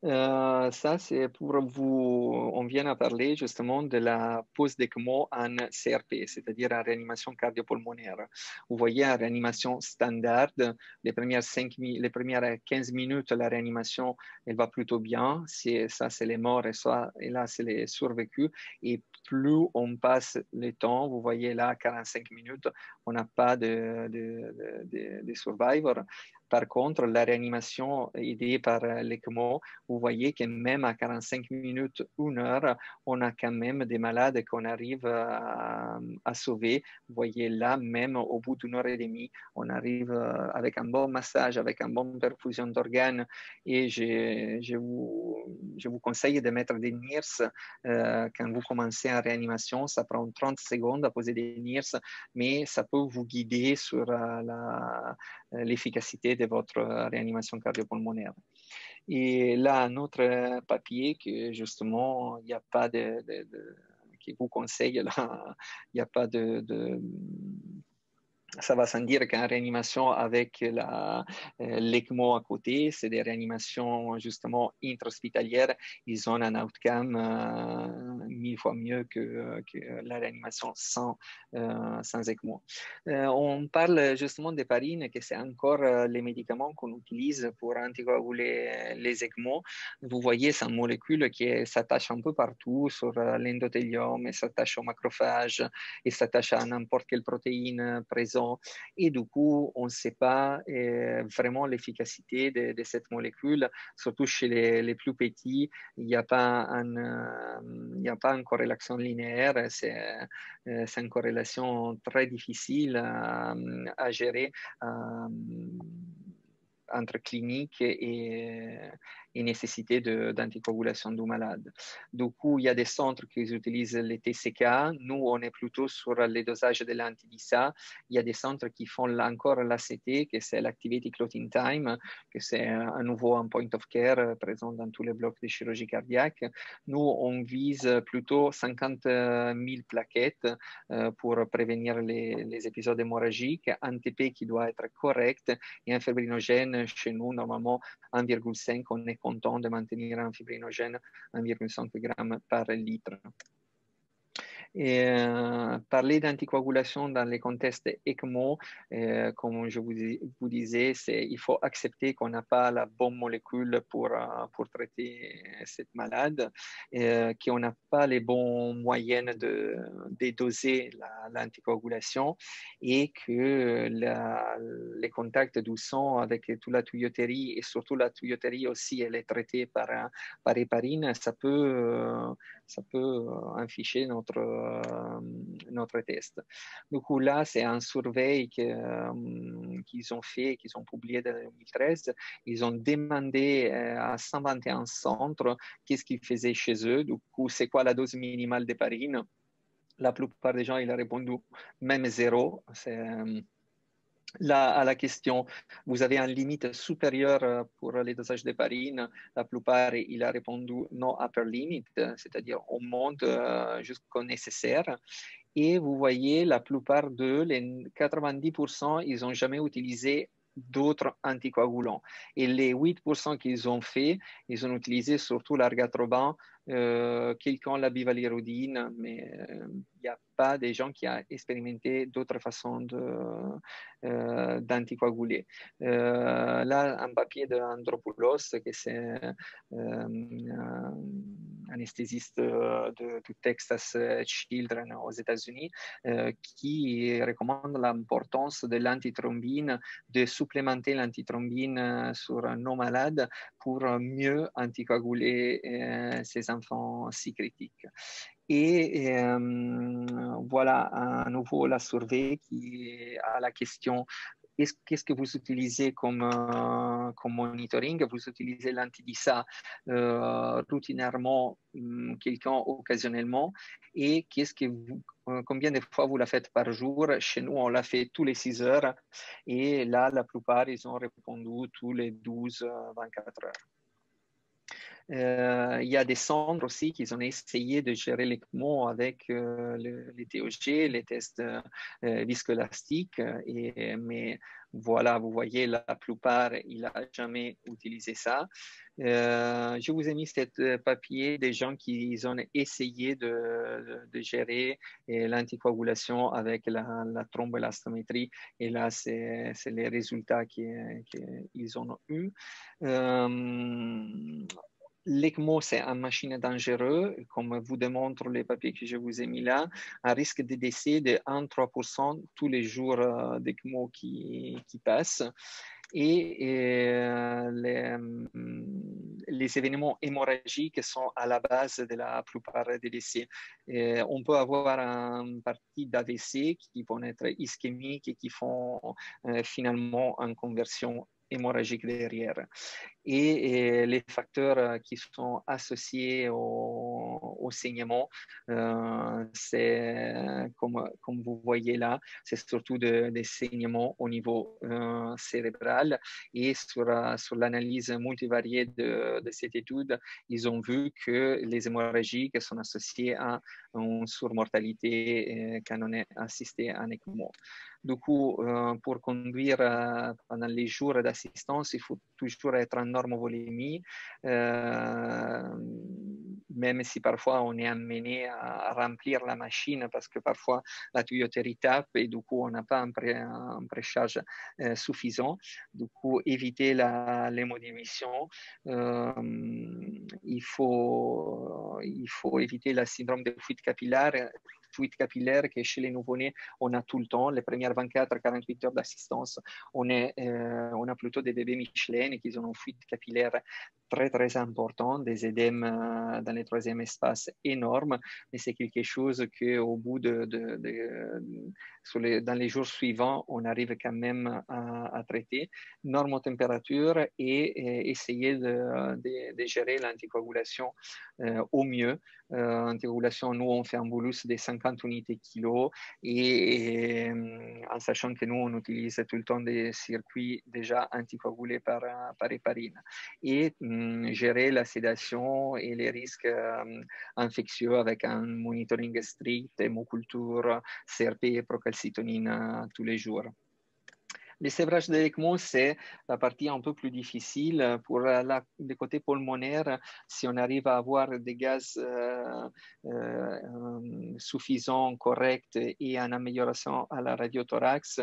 Ça, c'est pour vous. On vient à parler justement de la pose d'ECMO en CRP, c'est-à-dire en réanimation cardiopulmonaire. Vous voyez, en réanimation standard, les premières 15 minutes, la réanimation, elle va plutôt bien. Ça, c'est les morts et là, c'est les survécus. Et plus on passe le temps, vous voyez là, 45 minutes, on n'a pas de survivors. Par contre, la réanimation aidée par l'ECMO, vous voyez que même à 45 minutes, 1 heure, on a quand même des malades qu'on arrive à sauver. Vous voyez là, même au bout d'1 heure et demie, on arrive avec un bon massage, avec une bonne perfusion d'organes. Et je vous conseille de mettre des NIRS quand vous commencez en réanimation. Ça prend 30 secondes à poser des NIRS, mais ça peut vous guider sur l'efficacité de votre réanimation cardiopulmonaire. Et là, un autre papier que justement, il n'y a pas qui vous conseille, là, il n'y a pas ça va sans dire qu'en réanimation avec l'ECMO à côté, c'est des réanimations justement intra-hospitalières. Ils ont un outcome 1000 fois mieux que la réanimation sans ECMO. On parle justement d'héparine, que c'est encore les médicaments qu'on utilise pour anticoaguler les ECMO. Vous voyez, c'est une molécule qui s'attache un peu partout sur l'endothélium, et s'attache au macrophage, et s'attache à n'importe quelle protéine présente. Et du coup, on ne sait pas vraiment l'efficacité de cette molécule, surtout chez les plus petits. Il n'y a pas une corrélation linéaire, c'est une corrélation très difficile à gérer entre clinique et nécessité d'anticoagulation du malade. Du coup, il y a des centres qui utilisent les TCK. Nous, on est plutôt sur les dosages de l'anti-DISA. Il y a des centres qui font encore l'ACT, que c'est l'Activated Clotting Time, que c'est à nouveau un point of care présent dans tous les blocs de chirurgie cardiaque. Nous, on vise plutôt 50 000 plaquettes pour prévenir les épisodes hémorragiques, un TP qui doit être correct et un fibrinogène chez nous, normalement 1,5, on est content de maintenir un fibrinogène 1,5 g par litre. Et parler d'anticoagulation dans les contextes ECMO, comme je vous disais, il faut accepter qu'on n'a pas la bonne molécule pour traiter cette malade, qu'on n'a pas les bons moyens de doser l'anticoagulation et que les contacts du sang avec toute la tuyauterie et surtout la tuyauterie aussi, elle est traitée par héparine, ça peut afficher notre test. Du coup, là, c'est un survey qu'ils ont fait, qu'ils ont publié en 2013. Ils ont demandé à 121 centres qu'est-ce qu'ils faisaient chez eux. Du coup, c'est quoi la dose minimale d'héparine? La plupart des gens, ils ont répondu même 0. Là, à la question, vous avez une limite supérieure pour les dosages d'héparine. La plupart, il a répondu no upper limit, c'est-à-dire on monte jusqu'au nécessaire. Et vous voyez, la plupart d'eux, les 90%, ils n'ont jamais utilisé d'autres anticoagulants. Et les 8% qu'ils ont fait, ils ont utilisé surtout l'argatroban, quelqu'un la bivalirudine, mais il n'y a pas des gens qui ont expérimenté d'autres façons d'anticoaguler. Là, un papier d'Andropoulos, qui c'est anesthésiste du Texas Children aux États-Unis, qui recommande l'importance de l'antithrombine, de supplémenter l'antithrombine sur nos malades pour mieux anticoaguler ces enfants si critiques. Et voilà à nouveau la survey qui a la question qu'est-ce que vous utilisez comme monitoring? Vous utilisez l'anti-DISA routinairement, quelqu'un occasionnellement, et combien de fois vous la faites par jour? Chez nous, on l'a fait tous les 6 heures, et là, la plupart, ils ont répondu tous les 12-24 heures. Il y a des centres aussi qui ont essayé de gérer l'ECMO avec les TOG, les tests viscoélastiques, mais voilà, vous voyez, la plupart, il n'a jamais utilisé ça. Je vous ai mis ce papier des gens qui ont essayé de gérer l'anticoagulation avec la thromboélastométrie, et là, c'est les résultats qu'ils ont eus. L'ECMO, c'est une machine dangereuse, comme vous démontre les papiers que je vous ai mis là, un risque de décès de 1-3% tous les jours d'ECMO qui passent. Et les événements hémorragiques sont à la base de la plupart des décès. On peut avoir une partie d'AVC qui vont être ischémiques et qui font finalement une conversion hémorragique derrière. Et les facteurs qui sont associés au saignement. C'est comme vous voyez là, c'est surtout des saignements au niveau cérébral. Et sur l'analyse multivariée de cette étude, ils ont vu que les hémorragies qui sont associées à une surmortalité quand on est assisté à un ECMO. Du coup, pour conduire pendant les jours d'assistance, il faut toujours être en normovolémie, même si parfois on est amené à remplir la machine parce que parfois la tuyauterie tape et du coup on n'a pas un précharge suffisant. Du coup, éviter l'hémodémission. Il faut éviter le syndrome de fuite capillaire que chez les nouveau-nés, on a tout le temps. Les premières 24-48 heures d'assistance, on a plutôt des bébés Michelin qui ont une fuite capillaire très, très importante, des édèmes dans le troisième espace énormes, mais c'est quelque chose qu'au bout dans les jours suivants, on arrive quand même à traiter. Normotempérature et essayer de gérer l'anticoagulation au mieux. Anticoagulation, nous, on fait un bolus de 50 unités kilo et en sachant que nous, on utilise tout le temps des circuits déjà anticoagulés par héparine. Et gérer la sédation et les risques infectieux avec un monitoring strict, hémoculture, CRP, procalcitonine tous les jours. Le sévrage de l'ECMO, c'est la partie un peu plus difficile. Pour le côté pulmonaire, si on arrive à avoir des gaz suffisants, corrects et en amélioration à la radiothorax,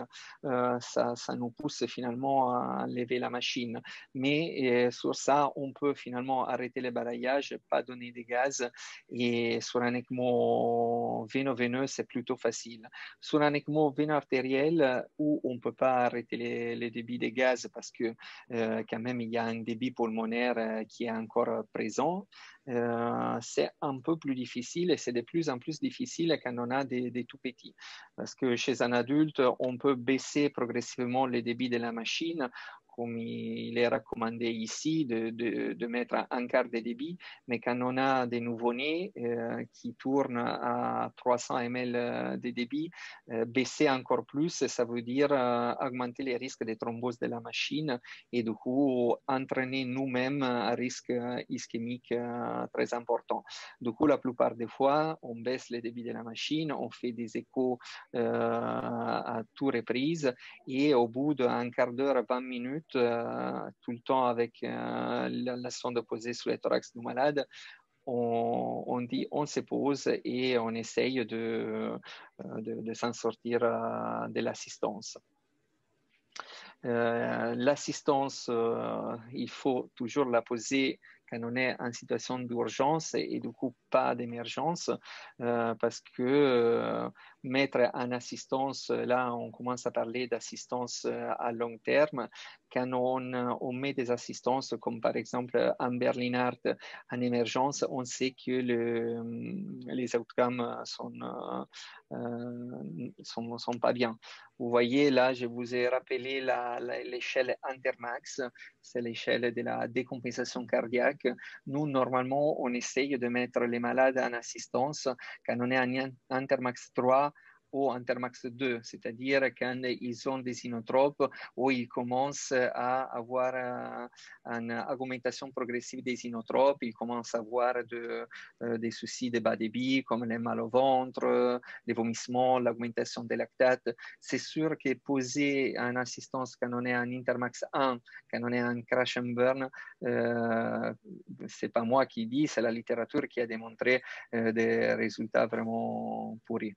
ça nous pousse finalement à lever la machine. Mais sur ça, on peut finalement arrêter le barrayage, pas donner des gaz. Et sur un ECMO véno-veineux, c'est plutôt facile. Sur un ECMO véno-artériel, où on ne peut pas arrêter les débits de gaz parce que quand même il y a un débit pulmonaire qui est encore présent. C'est un peu plus difficile et c'est de plus en plus difficile quand on a des tout petits. Parce que chez un adulte, on peut baisser progressivement les débits de la machine, comme il est recommandé ici, de mettre un quart de débit. Mais quand on a des nouveau-nés qui tournent à 300 ml de débit, baisser encore plus, ça veut dire augmenter les risques de thrombose de la machine et du coup entraîner nous-mêmes un risque ischémique très important. Du coup, la plupart des fois, on baisse les débits de la machine, on fait des échos à toute reprise et au bout d'un quart d'heure, 20 minutes, tout le temps avec la sonde posée sur le thorax du malade, on dit on se pose et on essaye de s'en sortir de l'assistance. L'assistance, il faut toujours la poser quand on est en situation d'urgence et du coup pas d'émergence parce que mettre en assistance, là on commence à parler d'assistance à long terme. Quand on met des assistances comme par exemple en Berlin Art en émergence, on sait que les outcomes sont pas bien. Vous voyez là, je vous ai rappelé l'échelle Intermax, c'est l'échelle de la décompensation cardiaque. Nous, normalement, on essaye de mettre les malades en assistance quand on est en Intermax 3 ou Intermax 2, c'est-à-dire quand ils ont des inotropes ou ils commencent à avoir une augmentation progressive des inotropes, ils commencent à avoir des soucis de bas débit comme les mal au ventre, les vomissements, l'augmentation des lactates. C'est sûr que poser en assistance quand on est en Intermax 1, quand on est en crash and burn, c'est pas moi qui dis, c'est la littérature qui a démontré des résultats vraiment pourris.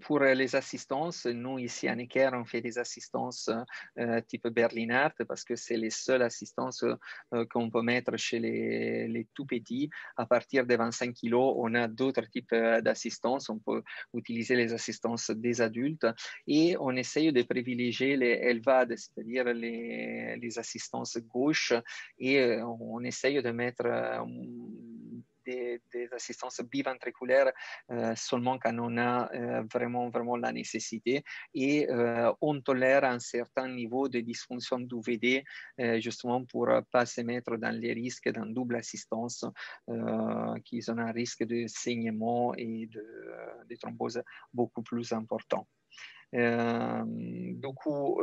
Pour les assistances, nous ici à Necker, on fait des assistances type Berlin Art parce que c'est les seules assistances qu'on peut mettre chez les tout petits. À partir de 25 kilos, on a d'autres types d'assistances. On peut utiliser les assistances des adultes et on essaye de privilégier les LVAD, c'est-à-dire les assistances gauches et on essaye de mettre des assistances biventriculaires seulement quand on a vraiment la nécessité, et on tolère un certain niveau de dysfonction d'UVD justement pour ne pas se mettre dans les risques d'une double assistance qui ont un risque de saignement et de thrombose beaucoup plus important. Du coup,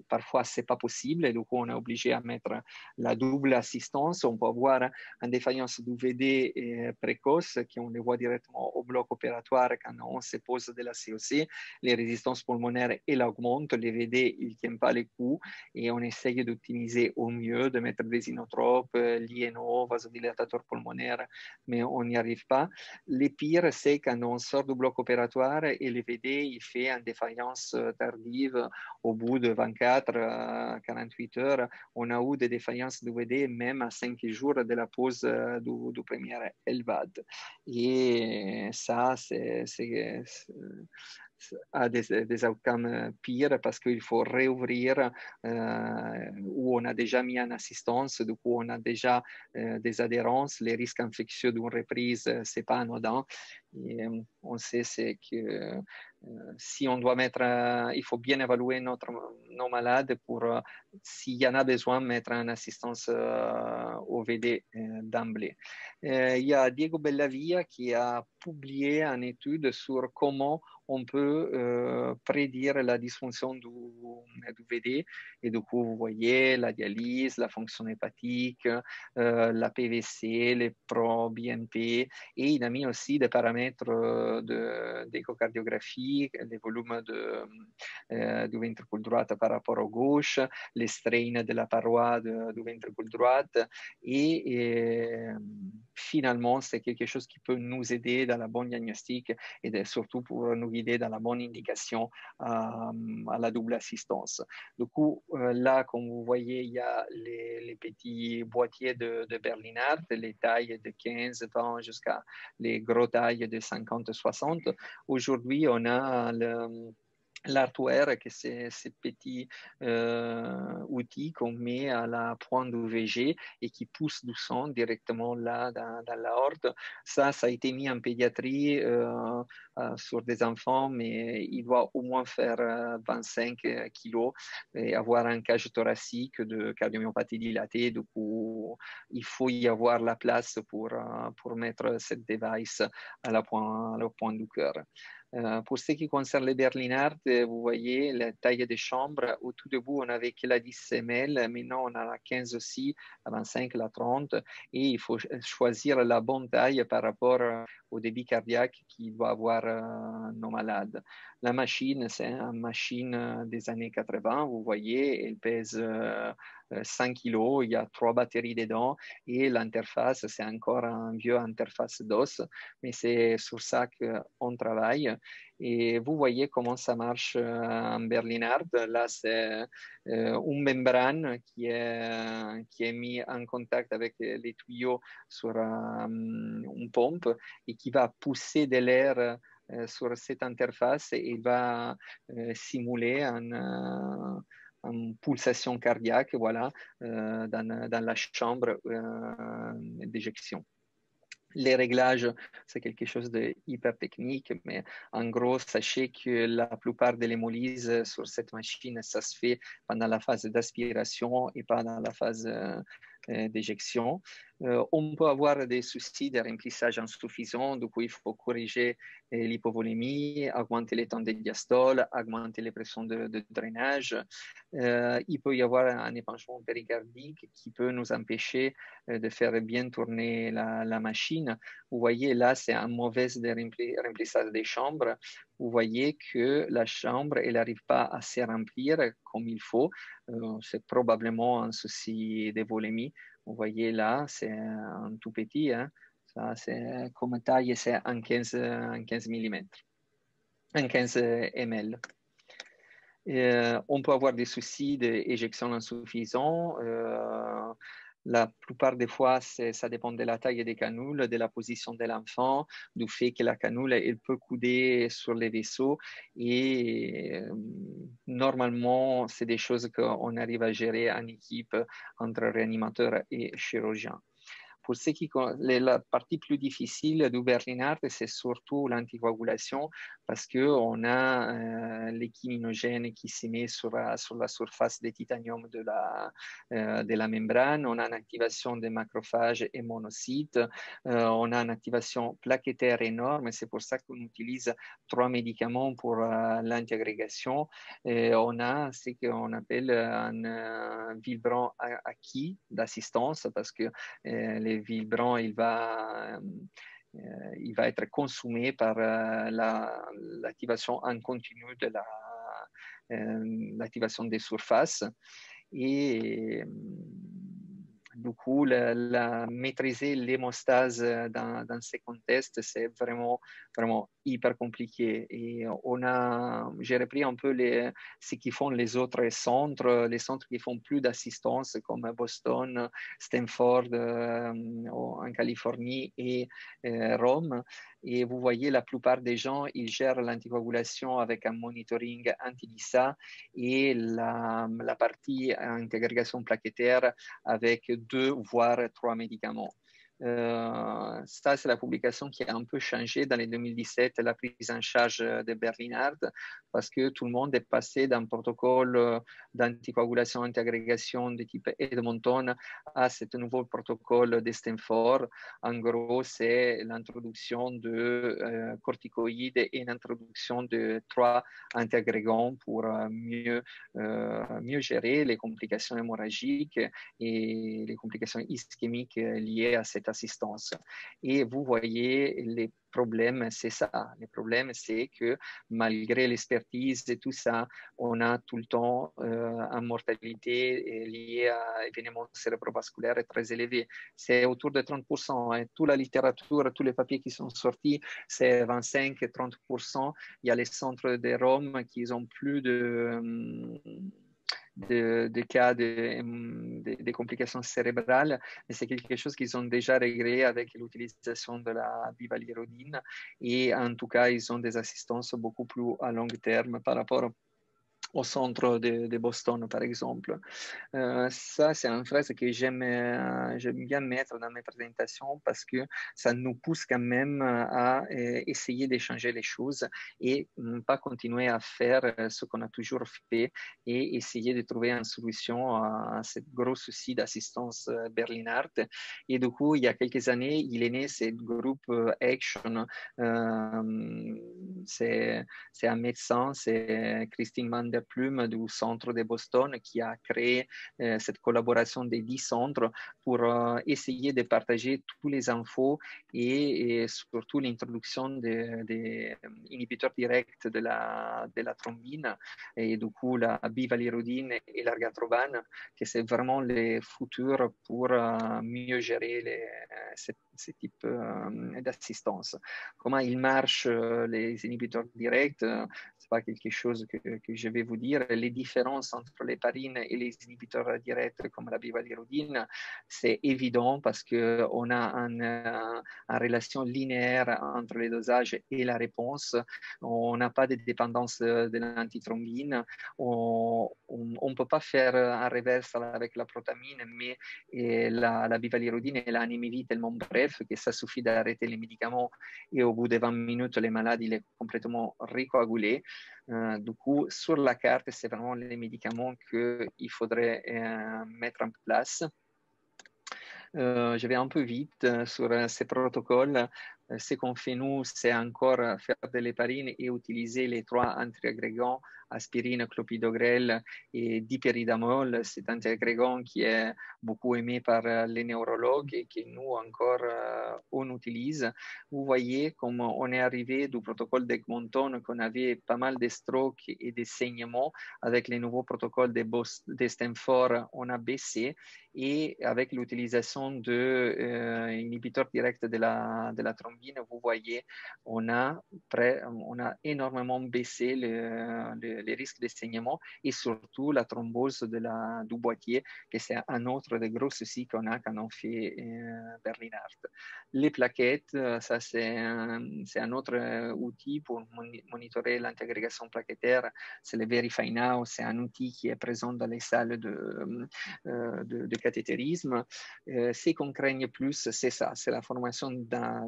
parfois, ce n'est pas possible et du coup, on est obligé à mettre la double assistance. On peut avoir une défaillance d'UVD précoce, qu'on le voit directement au bloc opératoire quand on se pose de la COC. Les résistances pulmonaires, elles augmentent, les VD, ils ne tiennent pas les coups et on essaye d'optimiser au mieux, de mettre des inotropes, l'INO, vasodilatateurs pulmonaires, mais on n'y arrive pas. Le pire, c'est quand on sort du bloc opératoire et le VD, il fait une défaillance tardive au bout de 24 à 48 heures. On a eu des défaillances de VD même à 5 jours de la pause du premier LVAD. Et ça, a des outcomes pires parce qu'il faut réouvrir où on a déjà mis en assistance, du coup on a déjà des adhérences, les risques infectieux d'une reprise, c'est pas anodin. Et on sait c'est que si on doit mettre, il faut bien évaluer nos malades pour, s'il y en a besoin, mettre en assistance OVD d'emblée. Il y a Diego Bellavia qui a publié une étude sur comment on peut prédire la dysfonction du VD. Et du coup, vous voyez la dialyse, la fonction hépatique, la PVC, les pro-BNP. Et il a mis aussi des paramètres d'échocardiographie, les volumes du ventricule droit par rapport au gauche, les strains de la paroi du ventricule droit. Et finalement, c'est quelque chose qui peut nous aider dans la bonne diagnostic et surtout pour nous guider dans la bonne indication à la double assistance. Du coup, là, comme vous voyez, il y a les petits boîtiers de Berlinard, les tailles de 15, 20 jusqu'à les gros tailles de 50, 60. Aujourd'hui, on a l'hardware, que c'est ces petits outils qu'on met à la pointe d'UVG et qui poussent du sang directement là dans l'aorte. Ça a été mis en pédiatrie sur des enfants, mais il doit au moins faire 25 kilos et avoir un cage thoracique de cardiomyopathie dilatée. Du coup, il faut y avoir la place pour mettre cette device à la pointe du cœur. Pour ce qui concerne les Berlinard, vous voyez la taille des chambres. Au tout début, on n'avait que la 10 ml. Maintenant, on a la 15 aussi, la 25, la 30. Et il faut choisir la bonne taille par rapport au débit cardiaque qu'il doit avoir nos malades. La machine, c'est une machine des années 80. Vous voyez, elle pèse 100 kilos. Il y a 3 batteries dedans. Et l'interface, c'est encore un vieux interface d'os. Mais c'est sur ça qu'on travaille. Et vous voyez comment ça marche en Berlinard. Là, c'est une membrane qui est mise en contact avec les tuyaux sur une pompe et qui va pousser de l'air sur cette interface et va simuler une pulsation cardiaque, voilà, dans la chambre d'éjection. Les réglages, c'est quelque chose de hyper technique, mais en gros, sachez que la plupart de l'hémolyse sur cette machine, ça se fait pendant la phase d'aspiration et pas dans la phase d'éjection. On peut avoir des soucis de remplissage insuffisant, du coup, il faut corriger l'hypovolémie, augmenter les temps de diastole, augmenter les pressions de drainage. Il peut y avoir un épanchement péricardique qui peut nous empêcher de faire bien tourner la machine. Vous voyez, là, c'est un mauvais remplissage des chambres. Vous voyez que la chambre, elle n'arrive pas à se remplir comme il faut. C'est probablement un souci de volémie. Vous voyez là, c'est un tout petit. Hein. Ça, c'est comme taille, c'est un 15 mm, un 15 ml. On peut avoir des soucis d'éjection insuffisante. La plupart des fois, ça dépend de la taille des canules, de la position de l'enfant, du fait que la canule elle peut couder sur les vaisseaux. Et normalement, c'est des choses qu'on arrive à gérer en équipe entre réanimateur et chirurgien. pour ce qui la partie plus difficile du Berlinard, c'est surtout l'anticoagulation parce qu'on a les chiminogènes qui se met sur la surface des titanium de la membrane, on a une activation des macrophages et monocytes, on a une activation plaquettaire énorme, c'est pour ça qu'on utilise 3 médicaments pour l'antiagrégation. On a ce qu'on appelle un vibrant acquis d'assistance parce que le vibrant, il va être consumé par l'activation en continu de l'activation des surfaces. Et du coup, maîtriser l'hémostase dans ces contextes, c'est vraiment, vraiment hyper compliqué. Et j'ai repris un peu ce qui font les autres centres, les centres qui font plus d'assistance comme Boston, Stanford en Californie et Rome. Et vous voyez, la plupart des gens, ils gèrent l'anticoagulation avec un monitoring anti-DISA et la partie antiagrégation plaquettaire avec 2 voire 3 médicaments. Ça, c'est la publication qui a un peu changé dans les 2017, la prise en charge de Berlinard, parce que tout le monde est passé d'un protocole d'anticoagulation, antiagrégation de type Edmonton à ce nouveau protocole de Stanford. En gros, c'est l'introduction de corticoïdes et l'introduction de 3 antiagrégants pour mieux gérer les complications hémorragiques et les complications ischémiques liées à cette assistance. Et vous voyez, les problèmes, c'est ça. Le problème, c'est que malgré l'expertise et tout ça, on a tout le temps une mortalité liée à événements cérébrovasculaires très élevés. C'est autour de 30%. Hein. Toute la littérature, tous les papiers qui sont sortis, c'est 25-30%. Il y a les centres de Rome qui ont plus de cas de complications cérébrales, mais c'est quelque chose qu'ils ont déjà réglé avec l'utilisation de la bivalirudine et en tout cas, ils ont des assistances beaucoup plus à long terme par rapport au centre de Boston, par exemple. Ça, c'est une phrase que j'aime bien mettre dans mes présentations parce que ça nous pousse quand même à essayer d'échanger les choses et pas continuer à faire ce qu'on a toujours fait et essayer de trouver une solution à ce gros souci d'assistance Berlinard. Et du coup, il y a quelques années, il est né ce groupe Action. C'est un médecin, c'est Christine Manderplume du centre de Boston qui a créé cette collaboration des 10 centres pour essayer de partager toutes les infos et surtout l'introduction des inhibiteurs directs de la thrombine et du coup la bivalirudine et l'argatroban, que c'est vraiment les futurs pour mieux gérer ce type d'assistance. Comment ils marchent les inhibiteurs directs, c'est pas quelque chose que je vais vous dire. Les différences entre les parines et les inhibiteurs directs comme la bivalirudine, c'est évident parce qu'on a une relation linéaire entre les dosages et la réponse. On n'a pas de dépendance de l'antithrombine. On ne peut pas faire un reverse avec la protamine, mais la bivalirudine, elle a un MV tellement bref que ça suffit d'arrêter les médicaments et au bout de 20 minutes, les malades, il est complètement recoagulé. Du coup, sur la carte, c'est vraiment les médicaments qu'il faudrait mettre en place. Je vais un peu vite sur ces protocoles. Ce qu'on fait nous, c'est encore faire de l'héparine et utiliser les 3 antiagrégants, aspirine, clopidogrel et dipéridamol, cet antiagrégant qui est beaucoup aimé par les neurologues et que nous encore on utilise. Vous voyez comme on est arrivé du protocole d'Egmonton, qu'on avait pas mal de strokes et de saignements. Avec les nouveaux protocoles de Stanford, on a baissé et avec l'utilisation d'inhibiteurs directs de la thrombine, vous voyez, on a énormément baissé les risques de saignement et surtout la thrombose du boîtier, que c'est un autre des gros soucis qu'on a quand on fait Berlin Art. Les plaquettes, ça c'est un autre outil pour monitorer l'intégration plaquettaire. C'est le Verify Now, c'est un outil qui est présent dans les salles de cathétérisme. Ce qu'on craigne plus, c'est ça, c'est la formation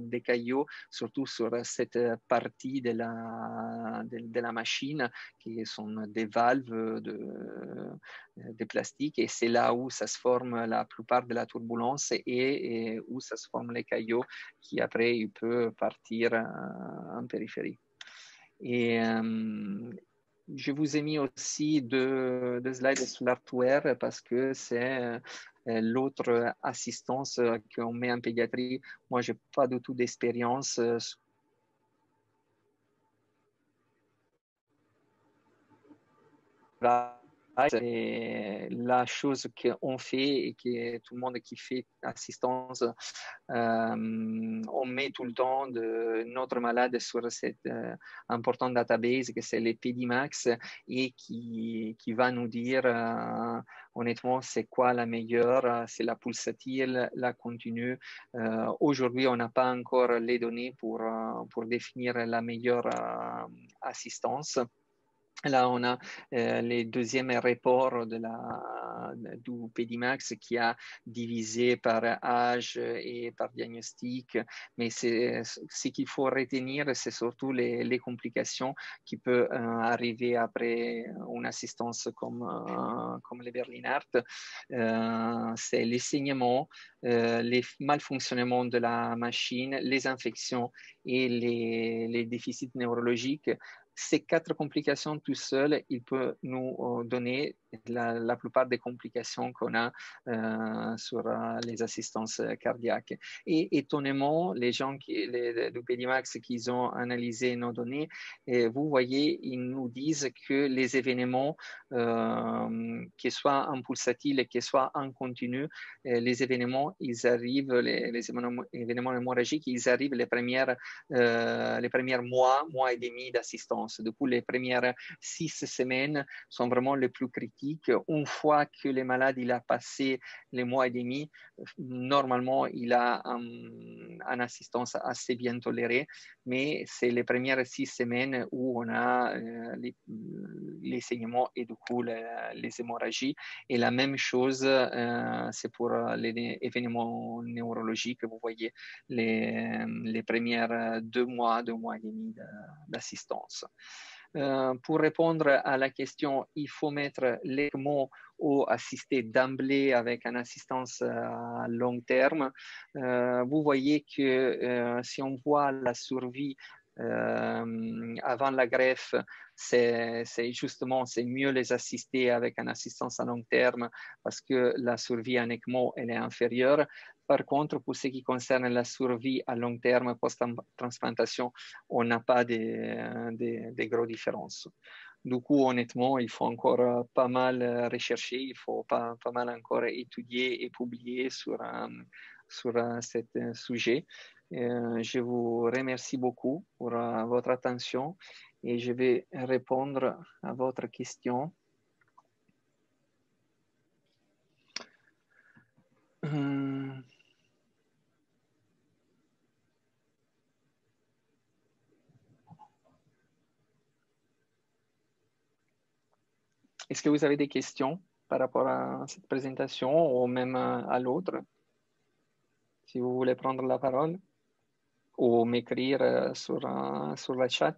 des caillots, surtout sur cette partie de la machine, qui sont des valves de plastique, et c'est là où ça se forme la plupart de la turbulence et où ça se forment les caillots qui après il peut partir en périphérie. Et je vous ai mis aussi deux slides sur l'hardware parce que c'est l'autre assistance qu'on met en pédiatrie. Moi, je n'ai pas du tout d'expérience et la chose qu'on fait et que tout le monde qui fait assistance, on met tout le temps notre malade sur cette importante database que c'est les PediMax et qui va nous dire honnêtement c'est quoi la meilleure, c'est la pulsatile, la continue. Aujourd'hui, on n'a pas encore les données pour définir la meilleure assistance. Là, on a les deuxièmes reports du PediMax qui a divisé par âge et par diagnostic. Mais ce qu'il faut retenir, c'est surtout les complications qui peuvent arriver après une assistance comme le Berlin Art. C'est les saignements, les malfonctionnements de la machine, les infections et les déficits neurologiques. Ces 4 complications tout seul, il peut nous donner la plupart des complications qu'on a sur les assistances cardiaques. Et étonnamment, les gens du PediMax qui ont analysé nos données, vous voyez, ils nous disent que les événements, qu'ils soient en pulsatile et qu'ils soient en continu, les événements, ils arrivent, les événements hémorragiques, ils arrivent les premiers mois et demi d'assistance. Du coup, les premières 6 semaines sont vraiment les plus critiques. Une fois que le malade il a passé les mois et demi, normalement, il a une assistance assez bien tolérée, mais c'est les premières 6 semaines où on a les saignements et du coup les hémorragies. Et la même chose, c'est pour les événements neurologiques. Vous voyez les premières 2 mois et demi d'assistance. Pour répondre à la question, il faut mettre l'ECMO ou assister d'emblée avec une assistance à long terme. Vous voyez que si on voit la survie avant la greffe, c'est justement, c'est mieux les assister avec une assistance à long terme parce que la survie en ECMO, elle est inférieure. Par contre, pour ce qui concerne la survie à long terme post-transplantation, on n'a pas de grosses différences. Du coup, honnêtement, il faut encore pas mal rechercher, il faut pas mal encore étudier et publier sur ce sujet. Je vous remercie beaucoup pour votre attention et je vais répondre à votre question. Est-ce que vous avez des questions par rapport à cette présentation ou même à l'autre? Si vous voulez prendre la parole ou m'écrire sur la chat.